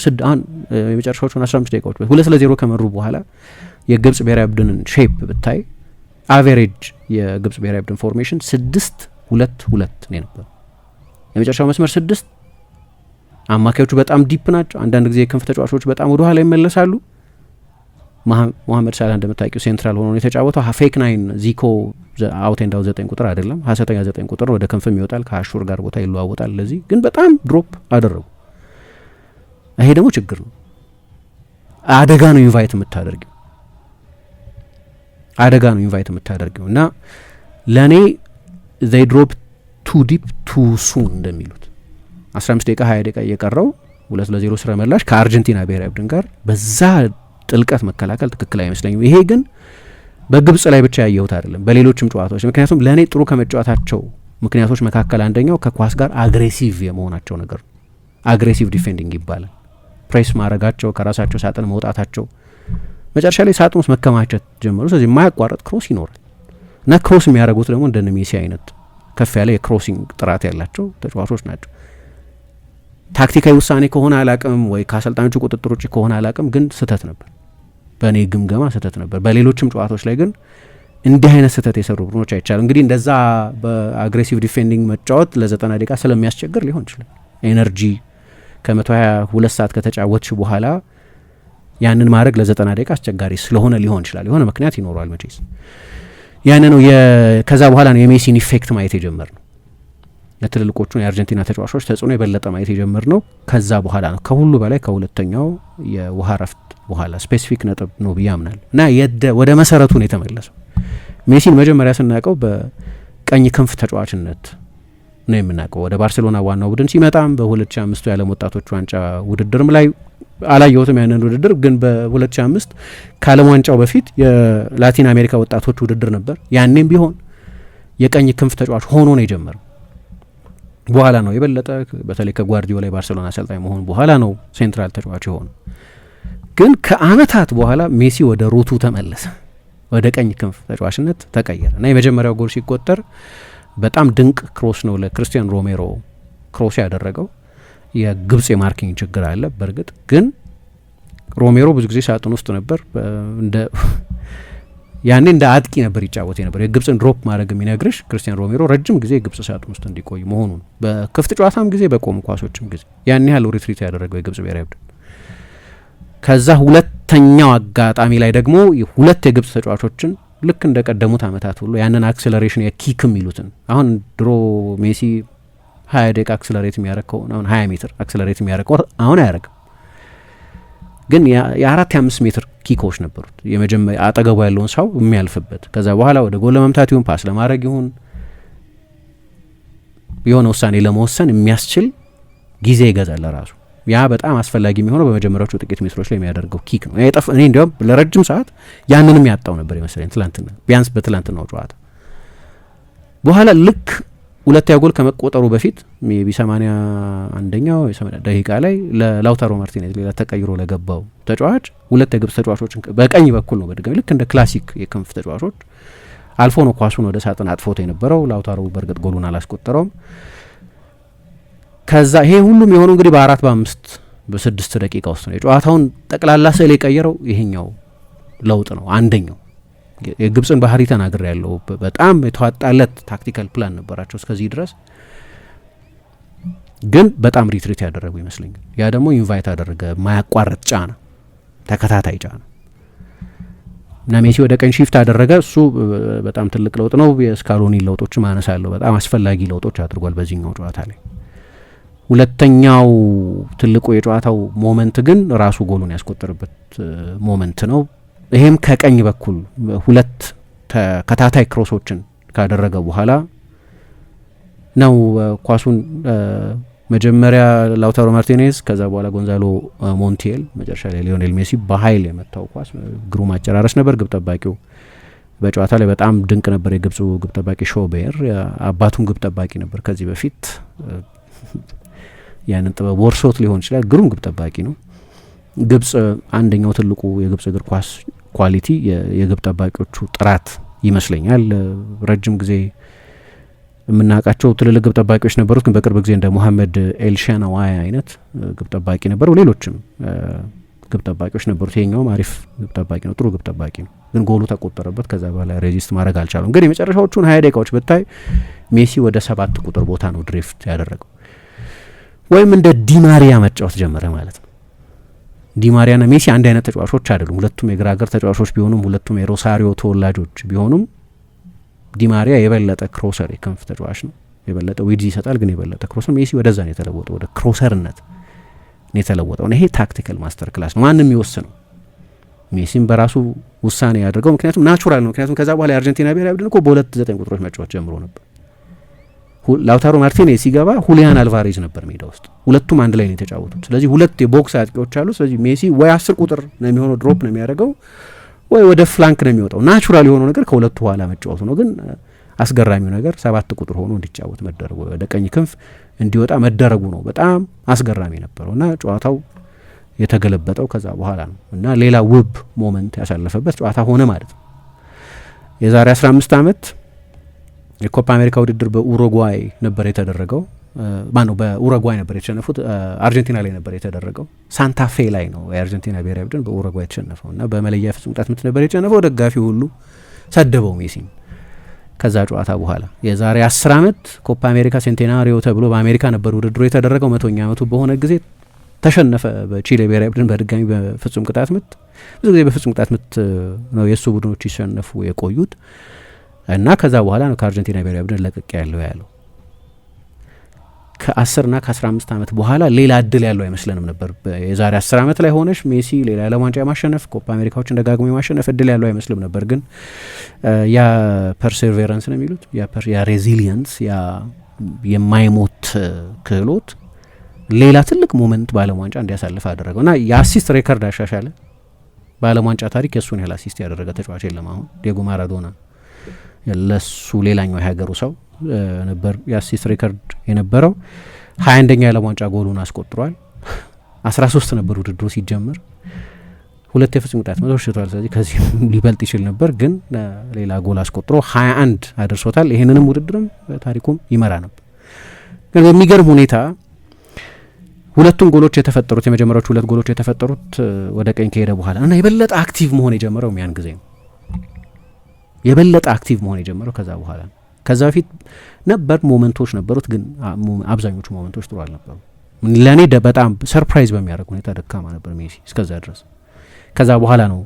የመጨረሻዎቹን 15 ደቂቃዎች 2-0 ከመሩ በኋላ የግብጽ ብሔራዊ ቡድንን ሼፕ ብታይ አቬሬጅ የግብጽ ብሔራዊ ቡድን ፎርሜሽን 6-2-2 ነው የነበረው። የመጨረሻው መስመር 6 አማካዮቹ በጣም ዲፕ ናቸው። አንዳንድ ጊዜ የክንፍ ተጫዋቾች በጣም ወደ ኋላ ይመለሳሉ። መሐመድ ሳላ እንደምታውቂው ሴንትራል ሆኖ ነው የተጫወተው። ፌክ 9 ዚኮ አውት ኤንድ አውት 9 ቁጥር አይደለም፣ ሀሰተኛ 9 ቁጥር ወደ ክንፍም ይወጣል፣ ከአሹር ጋር ቦታ ይለዋወጣል። ለዚህ ግን በጣም ድሮፕ አደረጉ። ይሄ ደግሞ ችግር ነው። አደጋ ነው ኢንቫይት የምታደርጊው እና ለእኔ ዘይ ድሮፕ ቱ ዲፕ ቱ ሱን እንደሚሉት 15 ደቂቃ 20 ደቂቃ እየቀረው 2-0 ስረ መላሽ ከአርጀንቲና ብሔራዊ ቡድን ጋር በዛ ጥልቀት መከላከል ትክክል አይመስለኝም። ይሄ ግን በግብጽ ላይ ብቻ ያየሁት አይደለም፣ በሌሎችም ጨዋታዎች። ምክንያቱም ለእኔ ጥሩ ከመጫወታቸው ምክንያቶች መካከል አንደኛው ከኳስ ጋር አግሬሲቭ የመሆናቸው ነገር ነው። አግሬሲቭ ዲፌንዲንግ ይባላል። ፕሬስ ማድረጋቸው፣ ከራሳቸው ሳጥን መውጣታቸው፣ መጨረሻ ላይ ሳጥን ውስጥ መከማቸት ጀመሩ። ስለዚህ የማያቋረጥ ክሮስ ይኖራል እና ክሮስ የሚያደርጉት ደግሞ እንደ ሜሲ አይነት ከፍ ያለ የክሮሲንግ ጥራት ያላቸው ተጫዋቾች ናቸው። ታክቲካዊ ውሳኔ ከሆነ አላቅም ወይ ከአሰልጣኞቹ ቁጥጥር ውጭ ከሆነ አላቅም፣ ግን ስህተት ነበር። በእኔ ግምገማ ስህተት ነበር። በሌሎችም ጨዋታዎች ላይ ግን እንዲህ አይነት ስህተት የሰሩ ቡድኖች አይቻልም። እንግዲህ እንደዛ በአግሬሲቭ ዲፌንዲንግ መጫወት ለ90 ደቂቃ ስለሚያስቸግር ሊሆን ይችላል። ኤነርጂ ከ122 ሰዓት ከተጫወትሽ በኋላ ያንን ማድረግ ለ90 ደቂቃ አስቸጋሪ ስለሆነ ሊሆን ይችላል። የሆነ ምክንያት ይኖረዋል መቼስ። ያን ነው ከዛ በኋላ ነው የሜሲን ኢፌክት ማየት የጀመር ነው። የትልልቆቹን የአርጀንቲና ተጫዋቾች ተጽዕኖ የበለጠ ማየት የጀመር ነው ከዛ በኋላ ነው። ከሁሉ በላይ ከሁለተኛው የውሃ ረፍት በኋላ ስፔሲፊክ ነጥብ ነው ብዬ አምናለሁ እና ወደ መሰረቱ ነው የተመለሰው። ሜሲን መጀመሪያ ስናውቀው በቀኝ ክንፍ ተጫዋችነት ነው የምናውቀው። ወደ ባርሴሎና ዋናው ቡድን ሲመጣም በ2005 የዓለም ወጣቶች ዋንጫ ውድድርም ላይ አላየሁትም ያንን ውድድር፣ ግን በ2005 ከዓለም ዋንጫው በፊት የላቲን አሜሪካ ወጣቶች ውድድር ነበር። ያኔም ቢሆን የቀኝ ክንፍ ተጫዋች ሆኖ ነው የጀመረው። በኋላ ነው የበለጠ በተለይ ከጓርዲዮላ የባርሴሎና አሰልጣኝ መሆን በኋላ ነው ሴንትራል ተጫዋች የሆነ። ግን ከአመታት በኋላ ሜሲ ወደ ሩቱ ተመለሰ፣ ወደ ቀኝ ክንፍ ተጫዋችነት ተቀየረ እና የመጀመሪያው ጎል ሲቆጠር በጣም ድንቅ ክሮስ ነው ለክርስቲያን ሮሜሮ ክሮስ ያደረገው። የግብጽ የማርኪንግ ችግር አለ በእርግጥ፣ ግን ሮሜሮ ብዙ ጊዜ ሳጥን ውስጥ ነበር። ያኔ እንደ አጥቂ ነበር ይጫወት የነበር። የግብጽን ድሮፕ ማድረግ የሚነግርሽ ክርስቲያን ሮሜሮ ረጅም ጊዜ የግብጽ ሳጥን ውስጥ እንዲቆይ መሆኑ ነው። በክፍት ጨዋታም ጊዜ በቆሙ ኳሶችም ጊዜ ያን ያህል ሪትሪት ያደረገው የግብጽ ብሔራዊ ቡድን። ከዛ ሁለተኛው አጋጣሚ ላይ ደግሞ ሁለት የግብጽ ተጫዋቾችን ልክ እንደ ቀደሙት አመታት ሁሉ ያንን አክሰለሬሽን የኪክ የሚሉትን አሁን ድሮ ሜሲ 20 ደቂቃ አክሰለሬት የሚያደርገው አሁን 20 ሜትር አክሰለሬት የሚያደርገው አሁን አያደርግም። ግን የ4-5 ሜትር ኪኮች ነበሩት። የመጀመሪያ አጠገቡ ያለውን ሰው የሚያልፍበት፣ ከዛ በኋላ ወደ ጎል ለመምታት ይሁን ፓስ ለማድረግ ይሁን የሆነ ውሳኔ ለመወሰን የሚያስችል ጊዜ ይገዛል ለራሱ። ያ በጣም አስፈላጊ የሚሆነው በመጀመሪያዎቹ ጥቂት ሜትሮች ላይ የሚያደርገው ኪክ ነው። እኔ እንዲያውም ለረጅም ሰዓት ያንንም ያጣው ነበር ይመስለኝ ትላንትና፣ ቢያንስ በትላንትናው ጨዋታ በኋላ ልክ ሁለተኛ ጎል ከመቆጠሩ በፊት ሜቢ 81ኛው ደቂቃ ላይ ለላውታሮ ማርቲኔዝ ሌላ ተቀይሮ ለገባው ተጫዋች ሁለት የግብጽ ተጫዋቾችን በቀኝ በኩል ነው በድጋሚ ልክ እንደ ክላሲክ የክንፍ ተጫዋቾች አልፎ ነው ኳሱን ወደ ሳጥን አጥፎት የነበረው። ላውታሮ በእርግጥ ጎሉን አላስቆጠረውም። ከዛ ይሄ ሁሉም የሆነው እንግዲህ በ4 በ5 በ6 ደቂቃ ውስጥ ነው። የጨዋታውን ጠቅላላ ስዕል የቀየረው ይሄኛው ለውጥ ነው። አንደኛው የግብጽን ባህሪ ተናግሬ ያለው በጣም የተዋጣለት ታክቲካል ፕላን ነበራቸው እስከዚህ ድረስ፣ ግን በጣም ሪትሪት ያደረጉ ይመስለኛል። ያ ደግሞ ኢንቫይት አደረገ ማያቋረጥ ጫና፣ ተከታታይ ጫና እና ሜሲ ወደ ቀኝ ሺፍት አደረገ። እሱ በጣም ትልቅ ለውጥ ነው። የስካሎኒ ለውጦች ማነሳለሁ በጣም አስፈላጊ ለውጦች አድርጓል በዚህኛው ጨዋታ ላይ። ሁለተኛው ትልቁ የጨዋታው ሞመንት ግን ራሱ ጎሉን ያስቆጠረበት ሞመንት ነው። ይሄም ከቀኝ በኩል ሁለት ተከታታይ ክሮሶችን ካደረገ በኋላ ነው ኳሱን መጀመሪያ ላውታሮ ማርቲኔዝ፣ ከዛ በኋላ ጎንዛሎ ሞንቲኤል፣ መጨረሻ ላይ ሊዮኔል ሜሲ በኃይል የመታው ኳስ ግሩም አጨራረስ ነበር። ግብ ጠባቂው በጨዋታ ላይ በጣም ድንቅ ነበር። የግብፁ ግብ ጠባቂ ሾቤር አባቱም ግብ ጠባቂ ነበር ከዚህ በፊት። ያንን ጥበብ ወርሶት ሊሆን ይችላል። ግሩም ግብ ጠባቂ ነው። ግብጽ አንደኛው ትልቁ የግብጽ እግር ኳስ ኳሊቲ የግብ ጠባቂዎቹ ጥራት ይመስለኛል። ረጅም ጊዜ የምናውቃቸው ትልልቅ ግብ ጠባቂዎች ነበሩት፣ ግን በቅርብ ጊዜ እንደ ሙሐመድ ኤልሻናዋይ አይነት ግብ ጠባቂ ነበሩ። ሌሎችም ግብ ጠባቂዎች ነበሩት። ይሄኛውም አሪፍ ግብ ጠባቂ ነው፣ ጥሩ ግብ ጠባቂ ነው። ግን ጎሉ ተቆጠረበት። ከዛ በኋላ ሬዚስት ማድረግ አልቻሉም። ግን የመጨረሻዎቹን 20 ደቂቃዎች ብታይ ሜሲ ወደ 7 ቁጥር ቦታ ነው ድሪፍት ያደረገው፣ ወይም እንደ ዲማሪያ መጫወት ጀመረ ማለት ነው። ዲማሪያና ሜሲ አንድ አይነት ተጫዋቾች አይደሉም። ሁለቱም የግራ እግር ተጫዋቾች ቢሆኑም፣ ሁለቱም የሮሳሪዮ ተወላጆች ቢሆኑም ዲማሪያ የበለጠ ክሮሰር የክንፍ ተጫዋች ነው። የበለጠ ዊድዝ ይሰጣል፣ ግን የበለጠ ክሮሰር። ሜሲ ወደዛ ነው የተለወጠው፣ ወደ ክሮሰርነት ነው የተለወጠው። ይሄ ታክቲካል ማስተር ክላስ ነው፣ ማንም የሚወስነው። ሜሲም በራሱ ውሳኔ ያደርገው፣ ምክንያቱም ናቹራል ነው። ምክንያቱም ከዛ በኋላ የአርጀንቲና ብሔራዊ ቡድን እኮ በ2-9 ቁጥሮች መጫወት ጀምሮ ነበር። ላውታሮ ማርቲኔዝ ሲገባ ሁሊያን አልቫሬዝ ነበር ሜዳ ውስጥ፣ ሁለቱም አንድ ላይ ነው የተጫወቱት። ስለዚህ ሁለት የቦክስ አጥቂዎች አሉ። ስለዚህ ሜሲ ወይ 10 ቁጥር ነው የሚሆነው፣ ድሮፕ ነው የሚያደርገው፣ ወይ ወደ ፍላንክ ነው የሚወጣው። ናቹራል የሆነው ነገር ከሁለቱ ኋላ መጫወቱ ነው። ግን አስገራሚው ነገር 7 ቁጥር ሆኖ እንዲጫወት መደረጉ፣ ወደ ቀኝ ክንፍ እንዲወጣ መደረጉ ነው በጣም አስገራሚ ነበረው እና ጨዋታው የተገለበጠው ከዛ በኋላ ነው እና ሌላ ውብ ሞመንት ያሳለፈበት ጨዋታ ሆነ ማለት ነው። የዛሬ 15 ዓመት የኮፓ አሜሪካ ውድድር በኡሩጓይ ነበር የተደረገው። ማነው በኡሩጓይ ነበር የተሸነፉት፣ አርጀንቲና ላይ ነበር የተደረገው። ሳንታፌ ላይ ነው የአርጀንቲና ብሔራዊ ቡድን በኡሩጓይ የተሸነፈው እና በመለያ ፍጹም ቅጣት ምት ነበር የተሸነፈው። ደጋፊ ሁሉ ሰደበው ሜሲን። ከዛ ጨዋታ በኋላ የዛሬ 10 ዓመት ኮፓ አሜሪካ ሴንቴናሪዮ ተብሎ በአሜሪካ ነበር ውድድሩ የተደረገው። 100ኛ ዓመቱ በሆነ ጊዜ ተሸነፈ በቺሌ ብሔራዊ ቡድን በድጋሚ በፍጹም ቅጣት ምት። ብዙ ጊዜ በፍጹም ቅጣት ምት ነው የእሱ ቡድኖች ይሸነፉ የቆዩት እና ከዛ በኋላ ነው ከአርጀንቲና ብሔራዊ ቡድን ለቅቄ ያለው ከ10 እና ከ15 ዓመት በኋላ ሌላ እድል ያለው አይመስለንም ነበር። የዛሬ 10 ዓመት ላይ ሆነሽ ሜሲ ሌላ ዓለም ዋንጫ የማሸነፍ ኮፓ አሜሪካዎችን ደጋግሞ የማሸነፍ እድል ያለው አይመስልም ነበር። ግን ያ ፐርሴቨራንስ ነው የሚሉት፣ ያ ሬዚሊየንስ፣ ያ የማይሞት ክህሎት ሌላ ትልቅ ሞመንት በዓለም ዋንጫ እንዲያሳልፍ አደረገው እና የአሲስት ሬከርድ አሻሻለ። በዓለም ዋንጫ ታሪክ የእሱን ያህል አሲስት ያደረገ ተጫዋች የለም። አሁን ዲየጎ ማራዶና ለሱ ሌላኛው የሀገሩ ሰው ነበር የአሲስት ሬከርድ የነበረው። 21ኛ የዓለም ዋንጫ ጎሉን አስቆጥሯል። 13 ነበር ውድድሩ ሲጀምር፣ 2 የፍጹም ቅጣት ምቶች ሽቷል። ስለዚህ ከዚህ ሊበልጥ ይችል ነበር፣ ግን ሌላ ጎል አስቆጥሮ 21 አድርሶታል። ይህንንም ውድድርም ታሪኩም ይመራ ነበር። ግን በሚገርም ሁኔታ ሁለቱም ጎሎች የተፈጠሩት የመጀመሪያዎቹ 2 ጎሎች የተፈጠሩት ወደ ቀኝ ከሄደ በኋላ እና የበለጠ አክቲቭ መሆን የጀመረው ያን ጊዜ ነው። የበለጠ አክቲቭ መሆን የጀመረው ከዛ በኋላ ነው። ከዛ በፊት ነበር ሞመንቶች ነበሩት፣ ግን አብዛኞቹ ሞመንቶች ጥሩ አልነበሩ። ለእኔ በጣም ሰርፕራይዝ በሚያደርግ ሁኔታ ደካማ ነበር ሜሲ እስከዛ ድረስ። ከዛ በኋላ ነው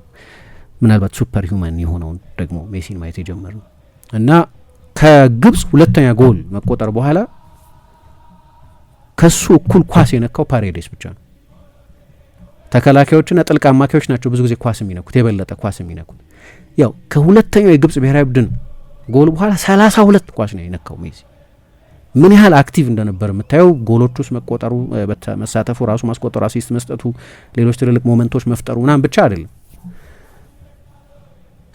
ምናልባት ሱፐር ሂውማን የሆነውን ደግሞ ሜሲን ማየት የጀመርነው እና ከግብጽ ሁለተኛ ጎል መቆጠር በኋላ ከሱ እኩል ኳስ የነካው ፓሬዴስ ብቻ ነው። ተከላካዮችና ጥልቅ አማካዮች ናቸው ብዙ ጊዜ ኳስ የሚነኩት፣ የበለጠ ኳስ የሚነኩት። ያው ከሁለተኛው የግብጽ ብሔራዊ ቡድን ጎል በኋላ 32 ኳስ ነው የነካው ሜሲ። ምን ያህል አክቲቭ እንደነበር የምታየው ጎሎች ውስጥ መቆጠሩ፣ መሳተፉ፣ ራሱ ማስቆጠሩ፣ አሲስት መስጠቱ፣ ሌሎች ትልልቅ ሞመንቶች መፍጠሩ ምናምን ብቻ አይደለም።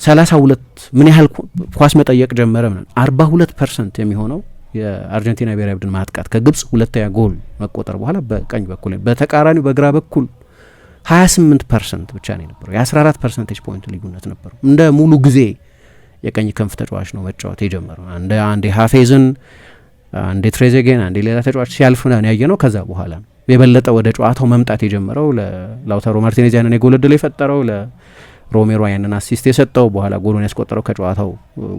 32 ምን ያህል ኳስ መጠየቅ ጀመረ ምናምን 42% የሚሆነው የአርጀንቲና ብሔራዊ ቡድን ማጥቃት ከግብጽ ሁለተኛ ጎል መቆጠር በኋላ በቀኝ በኩል በተቃራኒው በግራ በኩል 28% ብቻ ነው የነበረው። የ14% ፖይንት ልዩነት ነበረው። እንደ ሙሉ ጊዜ የቀኝ ክንፍ ተጫዋች ነው መጫወት የጀመረው። አንዴ ሀፌዝን፣ አንዴ ትሬዜጌን፣ አንዴ ሌላ ተጫዋች ሲያልፍ ነው ያየ ነው። ከዛ በኋላ የበለጠ ወደ ጨዋታው መምጣት የጀመረው ለላውታሮ ማርቲኔዝ ያንን የጎል ዕድል የፈጠረው ሮሜሮ ያንን አሲስት የሰጠው በኋላ ጎሉን ያስቆጠረው ከጨዋታው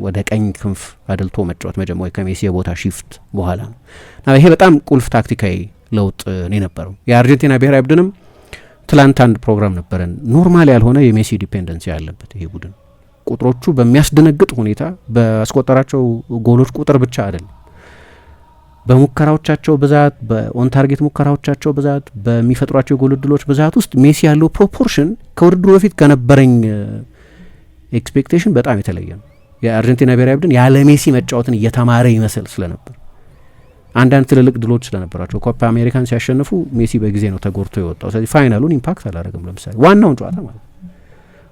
ወደ ቀኝ ክንፍ አድልቶ መጫወት መጀመሪያ ከሜሲ የቦታ ሺፍት በኋላ ነው እና ይሄ በጣም ቁልፍ ታክቲካዊ ለውጥ ነው የነበረው። የአርጀንቲና ብሔራዊ ቡድንም ትላንት አንድ ፕሮግራም ነበረን። ኖርማል ያልሆነ የሜሲ ዲፔንደንሲ ያለበት ይሄ ቡድን ቁጥሮቹ በሚያስደነግጥ ሁኔታ በአስቆጠራቸው ጎሎች ቁጥር ብቻ አይደለም፣ በሙከራዎቻቸው ብዛት፣ በኦን ታርጌት ሙከራዎቻቸው ብዛት፣ በሚፈጥሯቸው የጎል ዕድሎች ብዛት ውስጥ ሜሲ ያለው ፕሮፖርሽን ከውድድሩ በፊት ከነበረኝ ኤክስፔክቴሽን በጣም የተለየ ነው። የአርጀንቲና ብሔራዊ ቡድን ያለ ሜሲ መጫወትን እየተማረ ይመስል ስለነበር አንዳንድ ትልልቅ ድሎች ስለነበራቸው ኮፓ አሜሪካን ሲያሸንፉ ሜሲ በጊዜ ነው ተጎድቶ የወጣው። ስለዚህ ፋይናሉን ኢምፓክት አላደረግም። ለምሳሌ ዋናውን ጨዋታ ማለት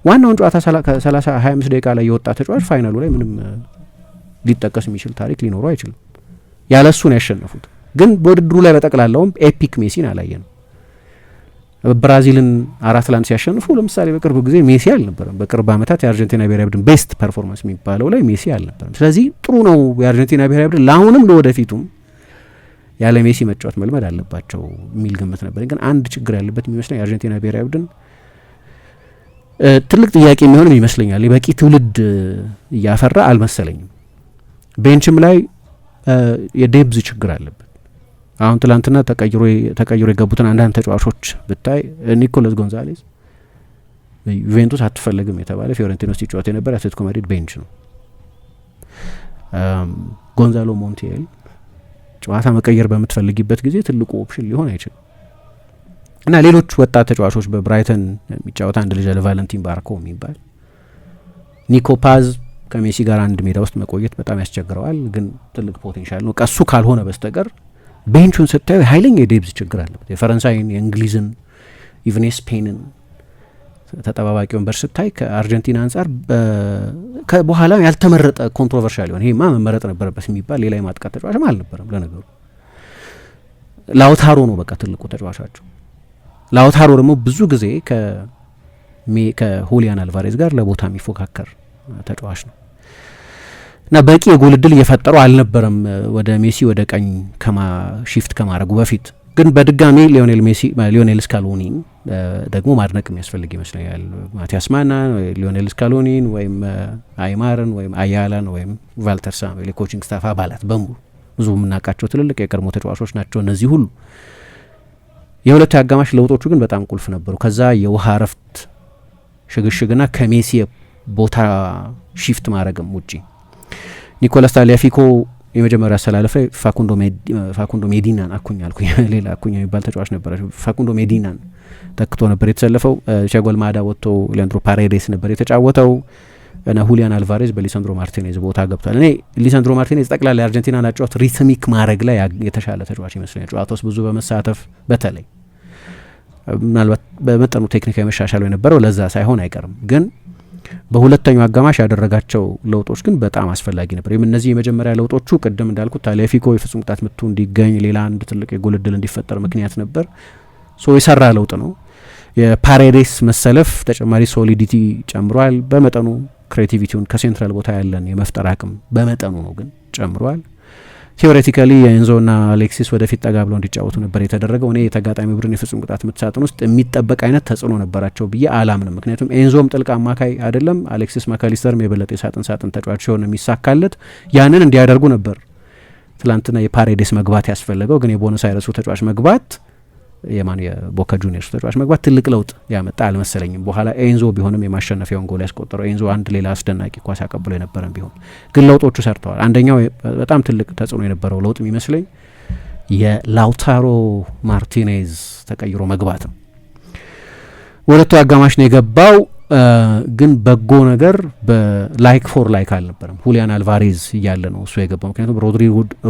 ዋናውን ጨዋታ 25 ደቂቃ ላይ የወጣ ተጫዋች ፋይናሉ ላይ ምንም ሊጠቀስ የሚችል ታሪክ ሊኖረው አይችልም። ያለ እሱ ነው ያሸነፉት። ግን በውድድሩ ላይ በጠቅላላውም ኤፒክ ሜሲን አላየ ነው። ብራዚልን 4-1 ሲያሸንፉ ለምሳሌ በቅርብ ጊዜ ሜሲ አልነበረም። በቅርብ ዓመታት የአርጀንቲና ብሔራዊ ቡድን ቤስት ፐርፎርማንስ የሚባለው ላይ ሜሲ አልነበረም። ስለዚህ ጥሩ ነው የአርጀንቲና ብሔራዊ ቡድን ለአሁንም ለወደፊቱም ያለ ሜሲ መጫወት መልመድ አለባቸው የሚል ግምት ነበር። ግን አንድ ችግር ያለበት የሚመስለኝ የአርጀንቲና ብሔራዊ ቡድን ትልቅ ጥያቄ የሚሆንም ይመስለኛል። የበቂ ትውልድ እያፈራ አልመሰለኝም። ቤንችም ላይ የዴብዝ ችግር አለበት። አሁን ትላንትና ተቀይሮ የገቡትን አንዳንድ ተጫዋቾች ብታይ ኒኮላስ ጎንዛሌዝ ዩቬንቱስ አትፈለግም የተባለ ፊዮረንቲና ውስጥ ሲጫወት የነበረ አትሌቲኮ ማድሪድ ቤንች ነው። ጎንዛሎ ሞንቲኤል ጨዋታ መቀየር በምትፈልጊበት ጊዜ ትልቁ ኦፕሽን ሊሆን አይችልም እና ሌሎች ወጣት ተጫዋቾች በብራይተን የሚጫወት አንድ ልጅ ቫለንቲን ባርኮ የሚባል ኒኮ ፓዝ ከሜሲ ጋር አንድ ሜዳ ውስጥ መቆየት በጣም ያስቸግረዋል፣ ግን ትልቅ ፖቴንሻል ነው። ቀሱ ካልሆነ በስተቀር ቤንቹን ስታዩ ኃይለኛ የዴብዝ ችግር አለበት። የፈረንሳይን፣ የእንግሊዝን፣ ኢቭን የስፔንን ተጠባባቂ ወንበር ስታይ ከአርጀንቲና አንጻር በኋላ ያልተመረጠ ኮንትሮቨርሻል ሊሆን ይሄማ መመረጥ ነበረበት የሚባል ሌላ የማጥቃት ተጫዋችም አልነበረም። ለነገሩ ላውታሮ ነው በቃ ትልቁ ተጫዋቻቸው። ላውታሮ ደግሞ ብዙ ጊዜ ከሁሊያን አልቫሬዝ ጋር ለቦታ የሚፎካከር ተጫዋች ነው እና በቂ የጎል ዕድል እየፈጠሩ አልነበረም ወደ ሜሲ ወደ ቀኝ ሺፍት ከማድረጉ በፊት። ግን በድጋሚ ሊዮኔል ስካሎኒን ደግሞ ማድነቅ የሚያስፈልግ ይመስለኛል። ማቲያስ ማናን፣ ሊዮኔል ስካሎኒን ወይም አይማርን ወይም አያላን ወይም ቫልተር ሳሙኤል የኮችንግ ስታፍ አባላት በሙሉ ብዙ የምናውቃቸው ትልልቅ የቀድሞ ተጫዋቾች ናቸው እነዚህ ሁሉ። የሁለቱ አጋማሽ ለውጦቹ ግን በጣም ቁልፍ ነበሩ። ከዛ የውሃ እረፍት ሽግሽግና ከሜሲ ቦታ ሺፍት ማድረግም ውጪ ኒኮላስ ታሊያፊኮ የመጀመሪያ አሰላለፍ ላይ ፋኩንዶ ሜዲናን ሌላ አኩኛ የሚባል ተጫዋች ነበረ። ፋኩንዶ ሜዲናን ተክቶ ነበር የተሰለፈው። ቲያጎ አልማዳ ወጥቶ ሊያንድሮ ፓሬዴስ ነበር የተጫወተው እና ሁሊያን አልቫሬዝ በሊሳንድሮ ማርቲኔዝ ቦታ ገብቷል። እኔ ሊሳንድሮ ማርቲኔዝ ጠቅላላ የአርጀንቲና ጨዋታ ሪትሚክ ማድረግ ላይ የተሻለ ተጫዋች ይመስለኛል። ጨዋታ ውስጥ ብዙ በመሳተፍ በተለይ ምናልባት በመጠኑ ቴክኒካዊ መሻሻል የነበረው ለዛ ሳይሆን አይቀርም። ግን በሁለተኛው አጋማሽ ያደረጋቸው ለውጦች ግን በጣም አስፈላጊ ነበር። እነዚህ የመጀመሪያ ለውጦቹ ቅድም እንዳልኩት ታሊያፊኮ የፍጹም ቅጣት ምቱ እንዲገኝ ሌላ አንድ ትልቅ የጎል ዕድል እንዲፈጠር ምክንያት ነበር። የሰራ ለውጥ ነው። የፓሬዴስ መሰለፍ ተጨማሪ ሶሊዲቲ ጨምሯል። በመጠኑ ክሬቲቪቲውን ከሴንትራል ቦታ ያለን የመፍጠር አቅም በመጠኑ ነው ግን ጨምሯል። ቴዎሬቲካሊ የኤንዞና አሌክሲስ ወደፊት ጠጋ ብለው እንዲጫወቱ ነበር የተደረገው። እኔ የተጋጣሚ ቡድን የፍጹም ቅጣት ምት ሳጥን ውስጥ የሚጠበቅ አይነት ተጽዕኖ ነበራቸው ብዬ አላምንም። ምክንያቱም ኤንዞም ጥልቅ አማካይ አይደለም፣ አሌክሲስ ማካሊስተርም የበለጠ የሳጥን ተጫዋች ሲሆን የሚሳካለት ያንን እንዲያደርጉ ነበር ትላንትና የፓሬዴስ መግባት ያስፈለገው። ግን የቦነስ አይረሱ ተጫዋች መግባት የቦካ ጁኒየርስ ተጫዋች መግባት ትልቅ ለውጥ ያመጣ አልመሰለኝም። በኋላ ኤንዞ ቢሆንም የማሸነፊያውን ጎል ያስቆጠረው ኤንዞ አንድ ሌላ አስደናቂ ኳስ አቀብሎ የነበረን ቢሆን ግን ለውጦቹ ሰርተዋል። አንደኛው በጣም ትልቅ ተጽዕኖ የነበረው ለውጥ የሚመስለኝ የላውታሮ ማርቲኔዝ ተቀይሮ መግባት ነው። ሁለቱ አጋማሽ ነው የገባው። ግን በጎ ነገር በላይክ ፎር ላይክ አልነበረም። ሁሊያን አልቫሬዝ እያለ ነው እሱ የገባው። ምክንያቱም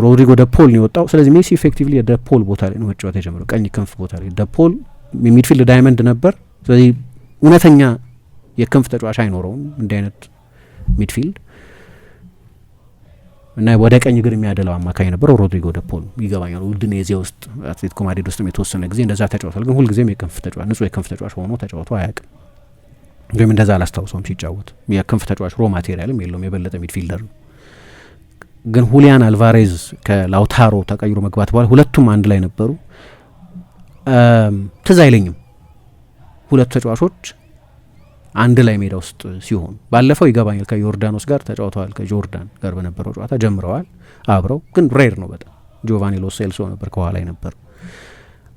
ሮድሪጎ ደፖል ነው የወጣው። ስለዚህ ሜሲ ኢፌክቲቭሊ የደፖል ቦታ ላይ ነው መጫወት የጀመረው፣ ቀኝ ክንፍ ቦታ ላይ። ደፖል ሚድፊልድ ዳይመንድ ነበር። ስለዚህ እውነተኛ የክንፍ ተጫዋች አይኖረውም እንዲህ አይነት ሚድፊልድ እና ወደ ቀኝ እግር የሚያደለው አማካኝ ነበረው ሮድሪጎ ደፖል። ይገባኛል ኡዲኔዜ ውስጥ አትሌቲኮ ማድሪድ ውስጥም የተወሰነ ጊዜ እንደዛ ተጫውቷል። ግን ሁልጊዜም የክንፍ ተጫዋች ንጹህ የክንፍ ተጫዋች ሆኖ ተጫውቶ አያውቅም። ግን እንደዛ አላስታውሰውም ሲጫወት። የክንፍ ተጫዋች ሮ ማቴሪያልም የለውም፣ የበለጠ ሚድፊልደር ነው። ግን ሁሊያን አልቫሬዝ ከላውታሮ ተቀይሮ መግባት በኋላ ሁለቱም አንድ ላይ ነበሩ። ትዝ አይለኝም ሁለቱ ተጫዋቾች አንድ ላይ ሜዳ ውስጥ ሲሆኑ። ባለፈው ይገባኛል ከዮርዳኖስ ጋር ተጫውተዋል። ከጆርዳን ጋር በነበረው ጨዋታ ጀምረዋል አብረው፣ ግን ሬር ነው በጣም። ጆቫኒ ሎ ሴልሶ ነበር ከኋላ ነበር።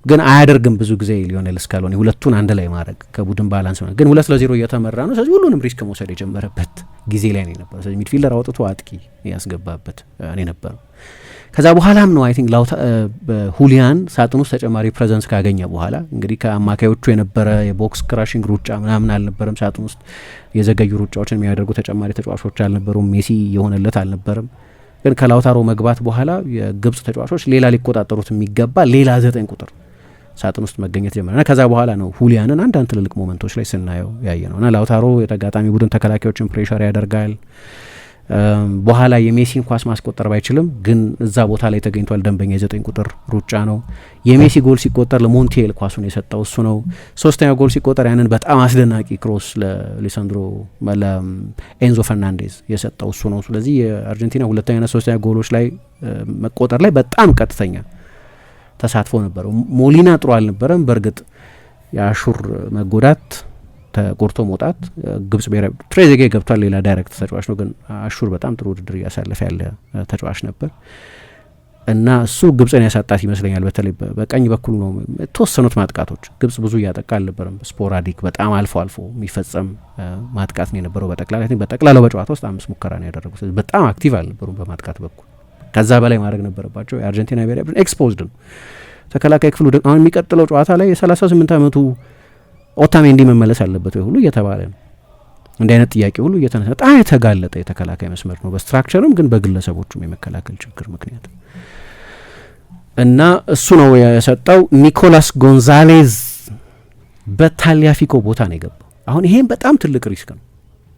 ግን አያደርግም ብዙ ጊዜ ሊዮኔል ስካሎኒ ሁለቱን አንድ ላይ ማድረግ ከቡድን ባላንስ ሆነ። ግን 2-0 እየተመራ ነው። ስለዚህ ሁሉንም ሪስክ መውሰድ የጀመረበት ጊዜ ላይ ነው የነበረው። ስለዚህ ሚድፊልደር አውጥቶ አጥቂ ያስገባበት እኔ ነበረው። ከዛ በኋላም ነው አይ ቲንክ ሁሊያን ሳጥን ውስጥ ተጨማሪ ፕሬዘንስ ካገኘ በኋላ እንግዲህ ከአማካዮቹ የነበረ የቦክስ ክራሽንግ ሩጫ ምናምን አልነበረም። ሳጥን ውስጥ የዘገዩ ሩጫዎችን የሚያደርጉ ተጨማሪ ተጫዋቾች አልነበሩም። ሜሲ የሆነለት አልነበረም። ግን ከላውታሮ መግባት በኋላ የግብጽ ተጫዋቾች ሌላ ሊቆጣጠሩት የሚገባ ሌላ 9 ቁጥር ሳጥን ውስጥ መገኘት ጀመረ። እና ከዛ በኋላ ነው ሁሊያንን አንዳንድ ትልልቅ ሞመንቶች ላይ ስናየው ያየ ነው። እና ላውታሮ የተጋጣሚ ቡድን ተከላካዮችን ፕሬሸር ያደርጋል። በኋላ የሜሲን ኳስ ማስቆጠር ባይችልም ግን እዛ ቦታ ላይ ተገኝቷል። ደንበኛ የ9 ቁጥር ሩጫ ነው። የሜሲ ጎል ሲቆጠር ለሞንቲኤል ኳሱን የሰጠው እሱ ነው። ሶስተኛው ጎል ሲቆጠር ያንን በጣም አስደናቂ ክሮስ ለሊሳንድሮ ለኤንዞ ፈርናንዴዝ የሰጠው እሱ ነው። ስለዚህ የአርጀንቲና ሁለተኛና ሶስተኛ ጎሎች ላይ መቆጠር ላይ በጣም ቀጥተኛ ተሳትፎ ነበረው። ሞሊና ጥሩ አልነበረም። በእርግጥ የአሹር መጎዳት ተቆርጦ መውጣት ግብጽ ብሔራዊ ትሬዜጌ ገብቷል፣ ሌላ ዳይሬክት ተጫዋች ነው። ግን አሹር በጣም ጥሩ ውድድር እያሳለፈ ያለ ተጫዋች ነበር እና እሱ ግብጽን ያሳጣት ይመስለኛል። በተለይ በቀኝ በኩል ነው የተወሰኑት ማጥቃቶች። ግብጽ ብዙ እያጠቃ አልነበረም። ስፖራዲክ በጣም አልፎ አልፎ የሚፈጸም ማጥቃት ነው የነበረው። በጠቅላላው በጨዋታ ውስጥ 5 ሙከራ ነው ያደረጉት። በጣም አክቲቭ አልነበሩም በማጥቃት በኩል። ከዛ በላይ ማድረግ ነበረባቸው። የአርጀንቲና ብሔራዊ ቡድን ኤክስፖዝድ ነው ተከላካይ ክፍሉ። አሁን የሚቀጥለው ጨዋታ ላይ የ38 ዓመቱ ኦታሜንዲ መመለስ አለበት ወይ ሁሉ እየተባለ ነው። እንዲህ አይነት ጥያቄ ሁሉ እየተነሳ በጣም የተጋለጠ የተከላካይ መስመር ነው በስትራክቸርም ግን በግለሰቦቹም የመከላከል ችግር ምክንያት እና እሱ ነው የሰጠው። ኒኮላስ ጎንዛሌዝ በታሊያፊኮ ቦታ ነው የገባው። አሁን ይሄም በጣም ትልቅ ሪስክ ነው።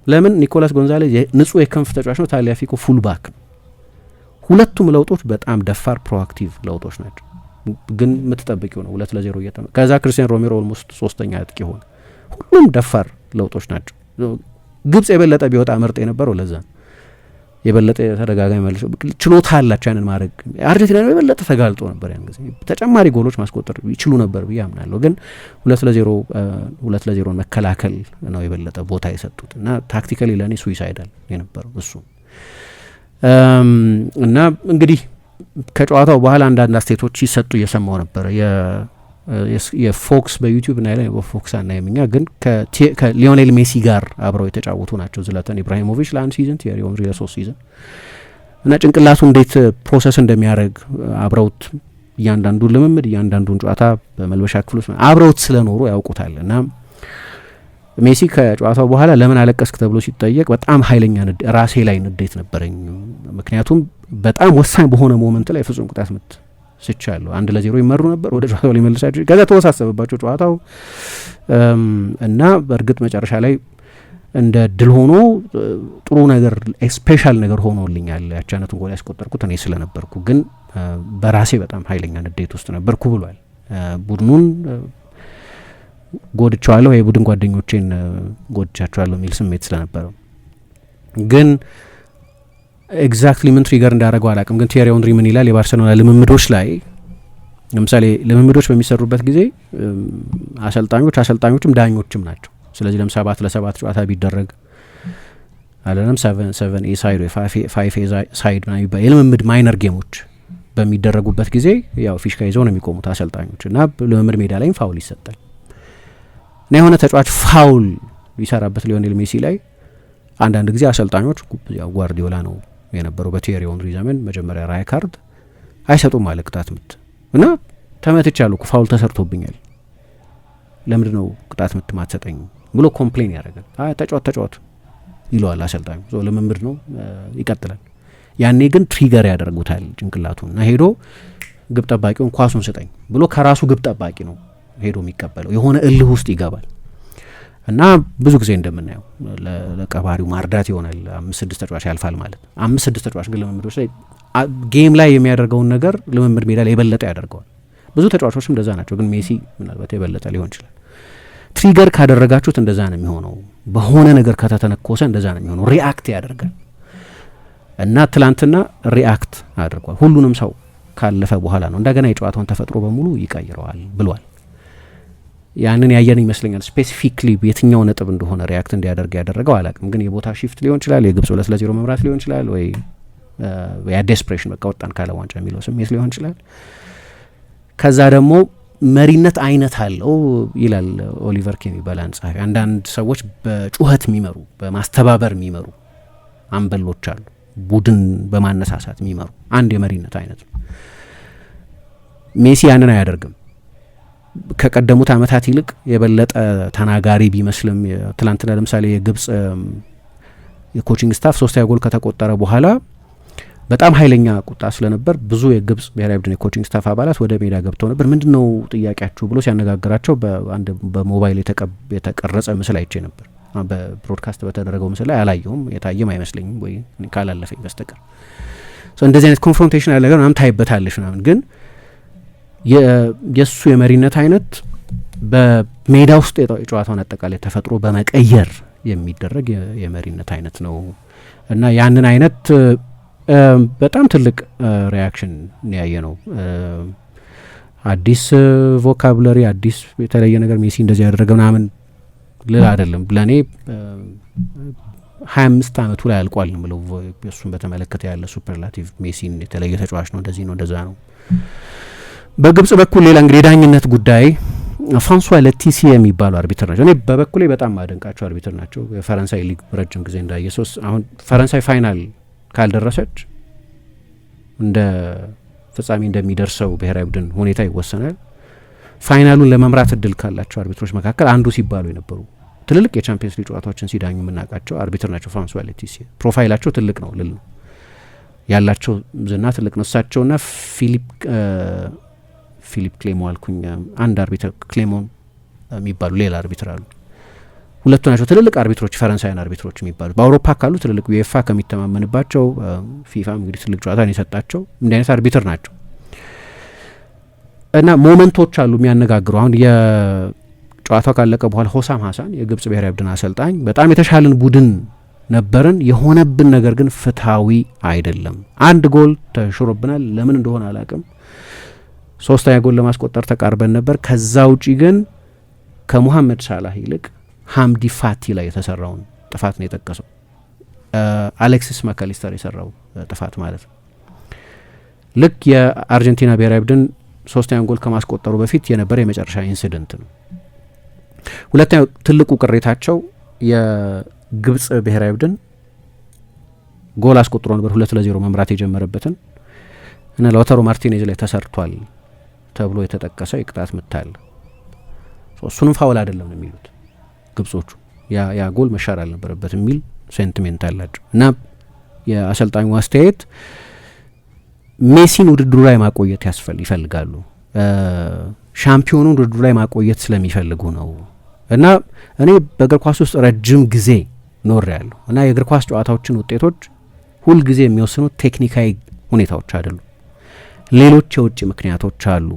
ለምን? ኒኮላስ ጎንዛሌዝ ንጹህ የክንፍ ተጫዋች ነው። ታሊያፊኮ ፉል ባክ ነው። ሁለቱም ለውጦች በጣም ደፋር ፕሮአክቲቭ ለውጦች ናቸው። ግን የምትጠብቂው ነው 2-0 እየተመ ከዛ ክርስቲያን ሮሜሮ ኦልሞስት ሶስተኛ አጥቂ ሆነ። ሁሉም ደፋር ለውጦች ናቸው። ግብጽ የበለጠ ቢወጣ መርጥ የነበረው ለዛ የበለጠ ተደጋጋሚ መልሶ ችሎታ አላቸው ያንን ማድረግ። አርጀንቲና የበለጠ ተጋልጦ ነበር ያን ጊዜ ተጨማሪ ጎሎች ማስቆጠር ይችሉ ነበር ብዬ አምናለሁ። ግን 2-0 መከላከል ነው የበለጠ ቦታ የሰጡት እና ታክቲካሊ ለእኔ ሱዊሳይዳል የነበረው እሱ እና እንግዲህ ከጨዋታው በኋላ አንዳንድ አስተያየቶች ሲሰጡ እየሰማው ነበር። የፎክስ በዩቲዩብ እና ላይ በፎክስ አናይም እኛ ግን ከሊዮኔል ሜሲ ጋር አብረው የተጫወቱ ናቸው። ዝላተን ኢብራሂሞቪች ለ1 ሲዝን፣ ቲየሪ ኦንሪ ለ3 ሲዝን እና ጭንቅላቱ እንዴት ፕሮሰስ እንደሚያደርግ አብረውት እያንዳንዱን ልምምድ እያንዳንዱን ጨዋታ በመልበሻ ክፍል ውስጥ አብረውት ስለኖሩ ያውቁታል። እና ሜሲ ከጨዋታው በኋላ ለምን አለቀስክ ተብሎ ሲጠየቅ በጣም ኃይለኛ ራሴ ላይ ንዴት ነበረኝ፣ ምክንያቱም በጣም ወሳኝ በሆነ ሞመንት ላይ ፍጹም ቅጣት ምት ስቻለሁ። 1-0 ይመሩ ነበር፣ ወደ ጨዋታው ሊመልሳቸው ከዛ ተወሳሰበባቸው ጨዋታው እና በእርግጥ መጨረሻ ላይ እንደ ድል ሆኖ ጥሩ ነገር ስፔሻል ነገር ሆኖልኛል። ያቻነቱን ጎል ያስቆጠርኩት እኔ ስለነበርኩ፣ ግን በራሴ በጣም ኃይለኛ ንዴት ውስጥ ነበርኩ ብሏል። ቡድኑን ጎድቻለሁ፣ የቡድን ጓደኞቼን ጎድቻቸዋለሁ የሚል ስሜት ስለነበረው ግን ኤግዛክትሊ ምን ትሪገር እንዳደረገው አላውቅም። ግን ቲየሪ ኦንሪ ምን ይላል? የባርሴሎና ልምምዶች ላይ ለምሳሌ ልምምዶች በሚሰሩበት ጊዜ አሰልጣኞችም ዳኞችም ናቸው። ስለዚህ ለምሳሌ 7-7 ጨዋታ ቢደረግ አለንም 7 ኤ ሳይድ ወይ 5 ኤ ሳይድ የልምምድ ማይነር ጌሞች በሚደረጉበት ጊዜ ያው ፊሽካ ይዘው ነው የሚቆሙት አሰልጣኞች እና ልምምድ ሜዳ ላይም ፋውል ይሰጣል እና የሆነ ተጫዋች ፋውል ይሰራበት ሊዮኔል ሜሲ ላይ አንዳንድ ጊዜ አሰልጣኞች ያው ጓርዲዮላ ነው የነበረው በቲየሪ ኦንሪ ዘመን መጀመሪያ ራይ ካርድ አይሰጡም ማለት ቅጣት ምት እና ተመትቻለሁ፣ ፋውል ተሰርቶብኛል፣ ለምንድን ነው ቅጣት ምት ማትሰጠኝ ብሎ ኮምፕሌን ያደርጋል። ተጫወት ይለዋል አሰልጣኙ። ልምምድ ነው ይቀጥላል። ያኔ ግን ትሪገር ያደርጉታል ጭንቅላቱን እና ሄዶ ግብ ጠባቂውን ኳሱን ስጠኝ ብሎ ከራሱ ግብ ጠባቂ ነው ሄዶ የሚቀበለው። የሆነ እልህ ውስጥ ይገባል እና ብዙ ጊዜ እንደምናየው ለቀባሪው ማርዳት ይሆናል። 5-6 ተጫዋች ያልፋል ማለት 5-6 ተጫዋች ግን ልምምዶች ላይ ጌም ላይ የሚያደርገውን ነገር ልምምድ ሜዳ ላይ የበለጠ ያደርገዋል። ብዙ ተጫዋቾችም እንደዛ ናቸው፣ ግን ሜሲ ምናልባት የበለጠ ሊሆን ይችላል። ትሪገር ካደረጋችሁት እንደዛ ነው የሚሆነው። በሆነ ነገር ከተተነኮሰ እንደዛ ነው የሚሆነው። ሪአክት ያደርጋል እና ትላንትና ሪአክት አድርጓል። ሁሉንም ሰው ካለፈ በኋላ ነው እንደገና የጨዋታውን ተፈጥሮ በሙሉ ይቀይረዋል ብሏል። ያንን ያየን ይመስለኛል። ስፔሲፊክሊ የትኛው ነጥብ እንደሆነ ሪአክት እንዲያደርግ ያደረገው አላቅም፣ ግን የቦታ ሺፍት ሊሆን ይችላል፣ የግብጽ 2-0 መምራት ሊሆን ይችላል፣ ወይ ያ በቃ ወጣን ካለ ዋንጫ የሚለው ስሜት ሊሆን ይችላል። ከዛ ደግሞ መሪነት አይነት አለው ይላል ኦሊቨር ኬን የሚባል ጸሐፊ። አንዳንድ ሰዎች በጩኸት የሚመሩ በማስተባበር የሚመሩ አምበሎች አሉ፣ ቡድን በማነሳሳት የሚመሩ አንድ የመሪነት አይነት ነው። ሜሲ ያንን አያደርግም። ከቀደሙት ዓመታት ይልቅ የበለጠ ተናጋሪ ቢመስልም ትላንትና ለምሳሌ የግብጽ የኮቺንግ ስታፍ 3ኛ ጎል ከተቆጠረ በኋላ በጣም ኃይለኛ ቁጣ ስለነበር ብዙ የግብጽ ብሔራዊ ቡድን የኮቺንግ ስታፍ አባላት ወደ ሜዳ ገብተው ነበር። ምንድነው ጥያቄያችሁ ብሎ ሲያነጋግራቸው በአንድ በሞባይል የተቀረጸ ምስል አይቼ ነበር። በብሮድካስት በተደረገው ምስል ላይ አላየሁም፣ የታየም አይመስለኝም ወይ ካላለፈኝ በስተቀር። እንደዚህ አይነት ኮንፍሮንቴሽን ያለ ነገር ምናምን ታይበታለሽ ምናምን፣ ግን የእሱ የመሪነት አይነት በሜዳ ውስጥ የጨዋታውን አጠቃላይ ተፈጥሮ በመቀየር የሚደረግ የመሪነት አይነት ነው እና ያንን አይነት በጣም ትልቅ ሪያክሽን ያየ ነው። አዲስ ቮካቡላሪ አዲስ የተለየ ነገር ሜሲ እንደዚህ ያደረገ ምናምን ልል አይደለም። ለእኔ 25 ዓመቱ ላይ አልቋል ብለው እሱን በተመለከተ ያለ ሱፐርላቲቭ ሜሲን የተለየ ተጫዋች ነው፣ እንደዚህ ነው፣ እንደዛ ነው። በግብጽ በኩል ሌላ እንግዲህ የዳኝነት ጉዳይ ፍራንሷ ለቲሲ የሚባሉ አርቢትር ናቸው። እኔ በበኩሌ በጣም ማደንቃቸው አርቢትር ናቸው። የፈረንሳይ ሊግ ረጅም ጊዜ እንዳየ አሁን ፈረንሳይ ፋይናል ካልደረሰች እንደ ፍጻሜ እንደሚደርሰው ብሔራዊ ቡድን ሁኔታ ይወሰናል። ፋይናሉን ለመምራት እድል ካላቸው አርቢትሮች መካከል አንዱ ሲባሉ የነበሩ ትልልቅ የቻምፒየንስ ሊግ ጨዋታዎችን ሲዳኙ የምናውቃቸው አርቢትር ናቸው ፍራንሷ ሌቲሲ። ፕሮፋይላቸው ትልቅ ነው ልል ነው፣ ያላቸው ዝና ትልቅ ነው። እሳቸውና ፊሊፕ ክሌሞ አልኩኝ፣ አንድ አርቢትር ክሌሞን የሚባሉ ሌላ አርቢትር አሉ። ሁለቱ ናቸው ትልልቅ አርቢትሮች ፈረንሳይን አርቢትሮች የሚባሉ። በአውሮፓ ካሉ ትልልቅ ዩኤፋ ከሚተማመንባቸው ፊፋም እንግዲህ ትልቅ ጨዋታን የሰጣቸው እንዲህ አይነት አርቢትር ናቸው እና ሞመንቶች አሉ የሚያነጋግሩ። አሁን የጨዋታው ካለቀ በኋላ ሆሳም ሀሳን የግብጽ ብሔራዊ ቡድን አሰልጣኝ በጣም የተሻለን ቡድን ነበርን፣ የሆነብን ነገር ግን ፍትሐዊ አይደለም። አንድ ጎል ተሽሮብናል፣ ለምን እንደሆነ አላቅም። 3ኛ ጎል ለማስቆጠር ተቃርበን ነበር። ከዛ ውጪ ግን ከሙሐመድ ሳላህ ይልቅ ሀምዲ ፋቲ ላይ የተሰራውን ጥፋት ነው የጠቀሰው። አሌክሲስ ማካሊስተር የሰራው ጥፋት ማለት ነው። ልክ የአርጀንቲና ብሔራዊ ቡድን 3ኛ ጎል ከማስቆጠሩ በፊት የነበረ የመጨረሻ ኢንሲደንት ነው። ሁለተኛው ትልቁ ቅሬታቸው የግብጽ ብሔራዊ ቡድን ጎል አስቆጥሮ ነበር 2-0 መምራት የጀመረበትን እና ላውታሮ ማርቲኔዝ ላይ ተሰርቷል ተብሎ የተጠቀሰ የቅጣት ምት አለ። እሱንም ፋውል አይደለም ነው የሚሉት ግብጾቹ። ያ ጎል መሻር አልነበረበት የሚል ሴንቲሜንት አላቸው እና የአሰልጣኙ አስተያየት ሜሲን ውድድሩ ላይ ማቆየት ይፈልጋሉ፣ ሻምፒዮኑን ውድድሩ ላይ ማቆየት ስለሚፈልጉ ነው እና እኔ በእግር ኳስ ውስጥ ረጅም ጊዜ ኖር ያለሁ እና የእግር ኳስ ጨዋታዎችን ውጤቶች ሁልጊዜ የሚወስኑት ቴክኒካዊ ሁኔታዎች አይደሉም፣ ሌሎች የውጭ ምክንያቶች አሉ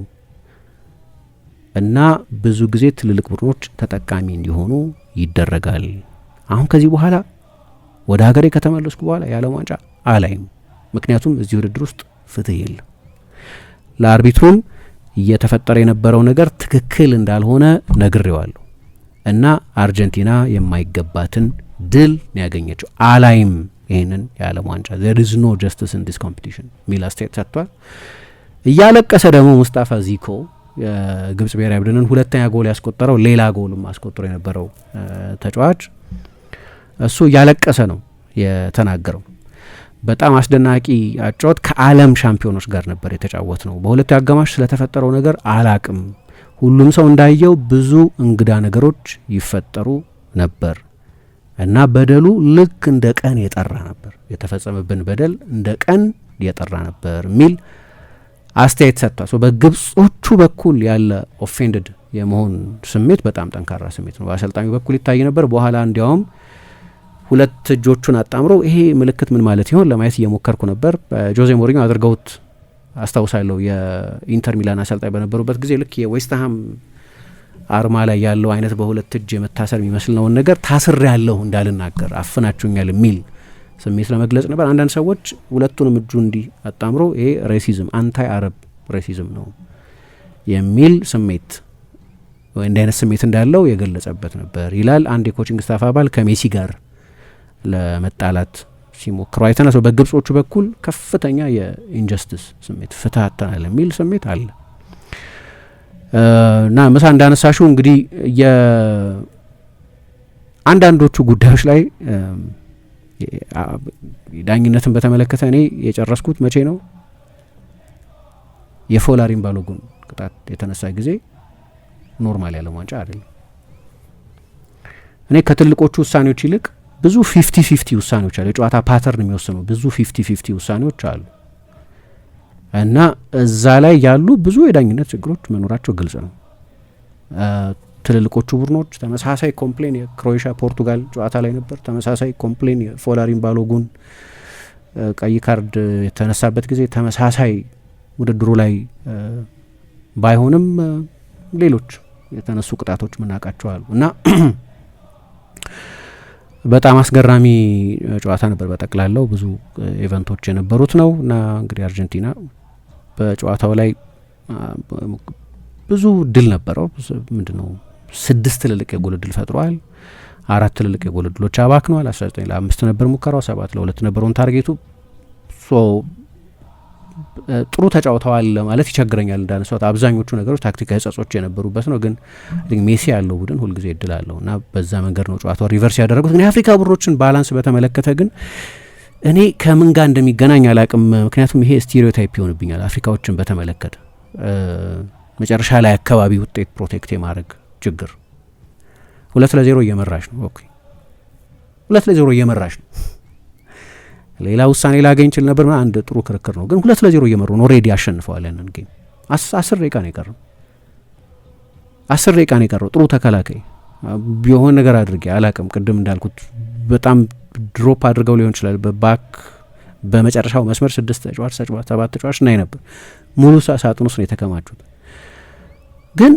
እና ብዙ ጊዜ ትልልቅ ቡድኖች ተጠቃሚ እንዲሆኑ ይደረጋል። አሁን ከዚህ በኋላ ወደ ሀገሬ ከተመለስኩ በኋላ የዓለም ዋንጫ አላይም፣ ምክንያቱም እዚህ ውድድር ውስጥ ፍትህ የለም። ለአርቢትሩም እየተፈጠረ የነበረው ነገር ትክክል እንዳልሆነ ነግሬዋለሁ እና አርጀንቲና የማይገባትን ድል ነው ያገኘችው፣ አላይም ይህንን የዓለም ዋንጫ there is no justice in this competition ሚል አስተያየት ሰጥቷል። እያለቀሰ ደግሞ ሙስጣፋ ዚኮ የግብጽ ብሔራዊ ቡድንን 2ኛ ጎል ያስቆጠረው ሌላ ጎልም አስቆጥሮ የነበረው ተጫዋች እሱ እያለቀሰ ነው የተናገረው። በጣም አስደናቂ አጫወት ከዓለም ሻምፒዮኖች ጋር ነበር የተጫወት ነው። በሁለቱ አጋማሽ ስለተፈጠረው ነገር አላቅም። ሁሉም ሰው እንዳየው ብዙ እንግዳ ነገሮች ይፈጠሩ ነበር እና በደሉ ልክ እንደ ቀን የጠራ ነበር፣ የተፈጸመብን በደል እንደ ቀን የጠራ ነበር የሚል አስተያየት ሰጥቷል። በግብጾቹ በኩል ያለ ኦፌንድድ የመሆን ስሜት በጣም ጠንካራ ስሜት ነው። በአሰልጣኙ በኩል ይታይ ነበር። በኋላ እንዲያውም ሁለት እጆቹን አጣምሮ ይሄ ምልክት ምን ማለት ይሆን ለማየት እየሞከርኩ ነበር። ጆዜ ሞሪኞ አድርገውት አስታውሳለሁ። የኢንተር ሚላን አሰልጣኝ በነበሩበት ጊዜ ልክ የዌስትሃም አርማ ላይ ያለው አይነት በሁለት እጅ የመታሰር የሚመስል ነውን ነገር ታስር ያለሁ እንዳልናገር አፍናችሁኛል የሚል ስሜት ለመግለጽ ነበር። አንዳንድ ሰዎች ሁለቱንም እጁ እንዲህ አጣምሮ ይሄ ሬሲዝም አንታይ አረብ ሬሲዝም ነው የሚል ስሜት ወይ እንዲህ አይነት ስሜት እንዳለው የገለጸበት ነበር ይላል። አንድ የኮቺንግ ስታፍ አባል ከሜሲ ጋር ለመጣላት ሲሞክሩ አይተናል። በግብጾቹ በኩል ከፍተኛ የኢንጀስቲስ ስሜት ፍትህ አጥተናል የሚል ስሜት አለ እና ምሳ እንዳነሳሹ እንግዲህ የአንዳንዶቹ ጉዳዮች ላይ ዳኝነትን በተመለከተ እኔ የጨረስኩት መቼ ነው የፎላሪን ባሎጉን ቅጣት የተነሳ ጊዜ ኖርማል ያለ ዋንጫ አይደለም። እኔ ከትልቆቹ ውሳኔዎች ይልቅ ብዙ 50-50 ውሳኔዎች አሉ። የጨዋታ ፓተርን የሚወስኑ ብዙ 50-50 ውሳኔዎች አሉ እና እዛ ላይ ያሉ ብዙ የዳኝነት ችግሮች መኖራቸው ግልጽ ነው። ትልልቆቹ ቡድኖች ተመሳሳይ ኮምፕሌን የክሮኤሽያ ፖርቱጋል ጨዋታ ላይ ነበር። ተመሳሳይ ኮምፕሌን የፎላሪን ባሎጉን ቀይ ካርድ የተነሳበት ጊዜ ተመሳሳይ ውድድሩ ላይ ባይሆንም ሌሎች የተነሱ ቅጣቶች ምናቃቸው አሉ እና በጣም አስገራሚ ጨዋታ ነበር። በጠቅላላው ብዙ ኢቨንቶች የነበሩት ነው እና እንግዲህ አርጀንቲና በጨዋታው ላይ ብዙ ድል ነበረው። ምንድነው 6 ትልልቅ የጎል ድል ፈጥሯል። 4 ትልልቅ የጎል ድሎች አባክኗል። 19-5 ነበር ሙከራው፣ 7-2 ነበረውን ታርጌቱ። ጥሩ ተጫውተዋል ማለት ይቸግረኛል። እንዳነሳት አብዛኞቹ ነገሮች ታክቲካዊ ጸጾች የነበሩበት ነው። ግን ሜሲ ያለው ቡድን ሁልጊዜ እድል አለው እና በዛ መንገድ ነው ጨዋታው ሪቨርስ ያደረጉት። ግን የአፍሪካ ቡድኖችን ባላንስ በተመለከተ ግን እኔ ከምን ጋር እንደሚገናኝ አላቅም። ምክንያቱም ይሄ ስቴሪዮታይፕ ይሆንብኛል። አፍሪካዎችን በተመለከተ መጨረሻ ላይ አካባቢ ውጤት ፕሮቴክት የማድረግ ችግር 2-0 እየመራሽ ነው። ኦኬ 2-0 እየመራሽ ነው። ሌላ ውሳኔ ላገኝ ይችል ነበር። አንድ ጥሩ ክርክር ነው። ግን 2-0 እየመሩ ነው። ኦልሬዲ አሸንፈዋል ያንን ጌም። 10 ደቂቃ ነው የቀረው። 10 ደቂቃ ነው የቀረው። ጥሩ ተከላካይ ቢሆን ነገር አድርጌ አላቅም። ቅድም እንዳልኩት በጣም ድሮፕ አድርገው ሊሆን ይችላል። በባክ በመጨረሻው መስመር 6 ተጫዋች 7 ተጫዋች ናይ ነበር። ሙሉ ሳጥን ውስጥ ነው የተከማቹት። ግን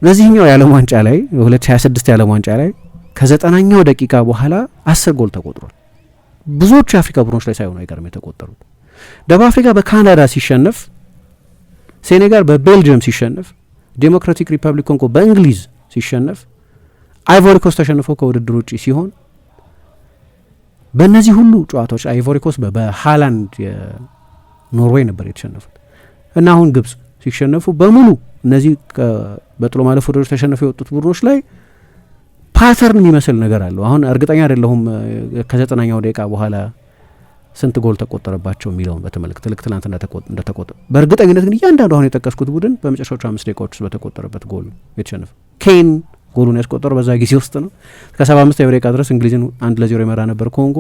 በዚህኛው የዓለም ዋንጫ ላይ 2026 የዓለም ዋንጫ ላይ ከ90ኛው ደቂቃ በኋላ 10 ጎል ተቆጥሯል። ብዙዎቹ የአፍሪካ ቡድኖች ላይ ሳይሆኑ አይቀርም የተቆጠሩት። ደቡብ አፍሪካ በካናዳ ሲሸነፍ፣ ሴኔጋል በቤልጅየም ሲሸነፍ፣ ዴሞክራቲክ ሪፐብሊክ ኮንጎ በእንግሊዝ ሲሸነፍ፣ አይቮሪኮስ ተሸንፎ ከውድድር ውጭ ሲሆን በእነዚህ ሁሉ ጨዋታዎች አይቮሪኮስ በሃላንድ የኖርዌይ ነበር የተሸነፉት እና አሁን ግብጽ ሲሸነፉ በሙሉ እነዚህ በጥሎ ማለፍ ውድድሮች ተሸንፈው የወጡት ቡድኖች ላይ ፓተርን የሚመስል ነገር አለው። አሁን እርግጠኛ አይደለሁም ከ90ኛው ደቂቃ በኋላ ስንት ጎል ተቆጠረባቸው የሚለውን በተመለከተ ልክ ትናንት እንደተቆጠረ በእርግጠኝነት ግን እያንዳንዱ አሁን የጠቀስኩት ቡድን በመጨረሻዎቹ 5 ደቂቃዎች ውስጥ በተቆጠረበት ጎል የተሸነፈ ኬን ጎሉን ያስቆጠረው በዛ ጊዜ ውስጥ ነው። ከ75 ደቂቃ ድረስ እንግሊዝን 1-0 ይመራ ነበር ኮንጎ።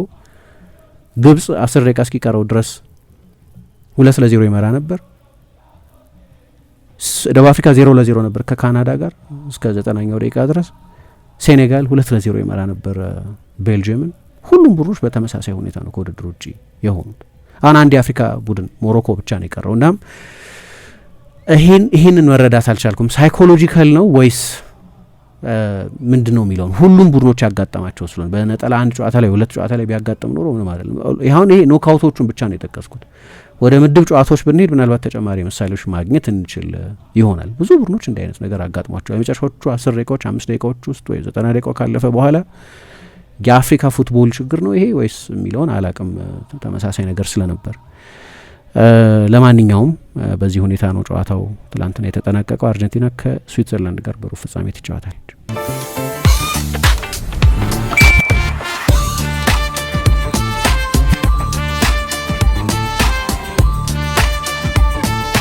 ግብጽ 10 ደቂቃ እስኪቀረው ድረስ 2-0 ይመራ ነበር። ደቡብ አፍሪካ 0-0 ነበር ከካናዳ ጋር እስከ 90ኛው ደቂቃ ድረስ። ሴኔጋል 2-0 ይመራ ነበር ቤልጅየምን። ሁሉም ቡድኖች በተመሳሳይ ሁኔታ ነው ከውድድር ውጭ የሆኑት። አሁን አንድ የአፍሪካ ቡድን ሞሮኮ ብቻ ነው የቀረው። እናም ይሄንን መረዳት አልቻልኩም። ሳይኮሎጂካል ነው ወይስ ምንድን ነው የሚለውን ሁሉም ቡድኖች ያጋጠማቸው ስለሆነ በነጠላ አንድ ጨዋታ ላይ 2 ጨዋታ ላይ ቢያጋጥም ኖሮ ምን ማለት ነው። አሁን ይሄ ኖካውቶቹን ብቻ ነው የጠቀስኩት። ወደ ምድብ ጨዋታዎች ብንሄድ ምናልባት ተጨማሪ ምሳሌዎች ማግኘት እንችል ይሆናል። ብዙ ቡድኖች እንዲህ አይነት ነገር አጋጥሟቸው የመጨረሻዎቹ 10 ደቂቃዎች 5 ደቂቃዎች ውስጥ ወይ 90 ደቂቃ ካለፈ በኋላ የአፍሪካ ፉትቦል ችግር ነው ይሄ ወይስ የሚለውን አላቅም። ተመሳሳይ ነገር ስለነበር ለማንኛውም በዚህ ሁኔታ ነው ጨዋታው ትላንትና የተጠናቀቀው። አርጀንቲና ከስዊትዘርላንድ ጋር በሩብ ፍጻሜ ትጫወታለች።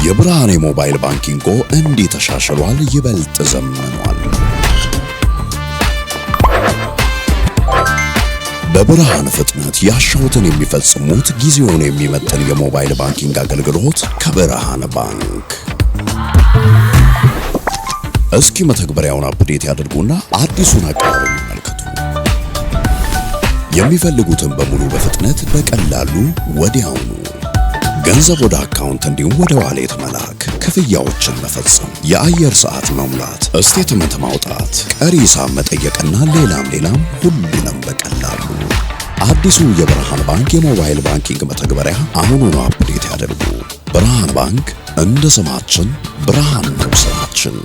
የብርሃን የሞባይል ባንኪንጎ እንዲህ ተሻሽሏል፣ ይበልጥ ዘምኗል። በብርሃን ፍጥነት ያሻውትን የሚፈጽሙት ጊዜውን የሚመጥን የሞባይል ባንኪንግ አገልግሎት ከብርሃን ባንክ። እስኪ መተግበሪያውን አፕዴት ያድርጉና አዲሱን አቀራረብ ይመልከቱ። የሚፈልጉትን በሙሉ በፍጥነት በቀላሉ ወዲያውኑ ገንዘብ ወደ አካውንት እንዲሁም ወደ ዋሌት መላክ፣ ክፍያዎችን መፈጸም፣ የአየር ሰዓት መሙላት፣ ስቴትመንት ማውጣት፣ ቀሪ ሂሳብ መጠየቅና ሌላም ሁሉንም በቀላሉ። አዲሱ የብርሃን ባንክ የሞባይል ባንኪንግ መተግበሪያ አሁኑኑ አፕዴት ያድርጉ። ብርሃን ባንክ እንደ ስማችን ብርሃን ነው ስራችን።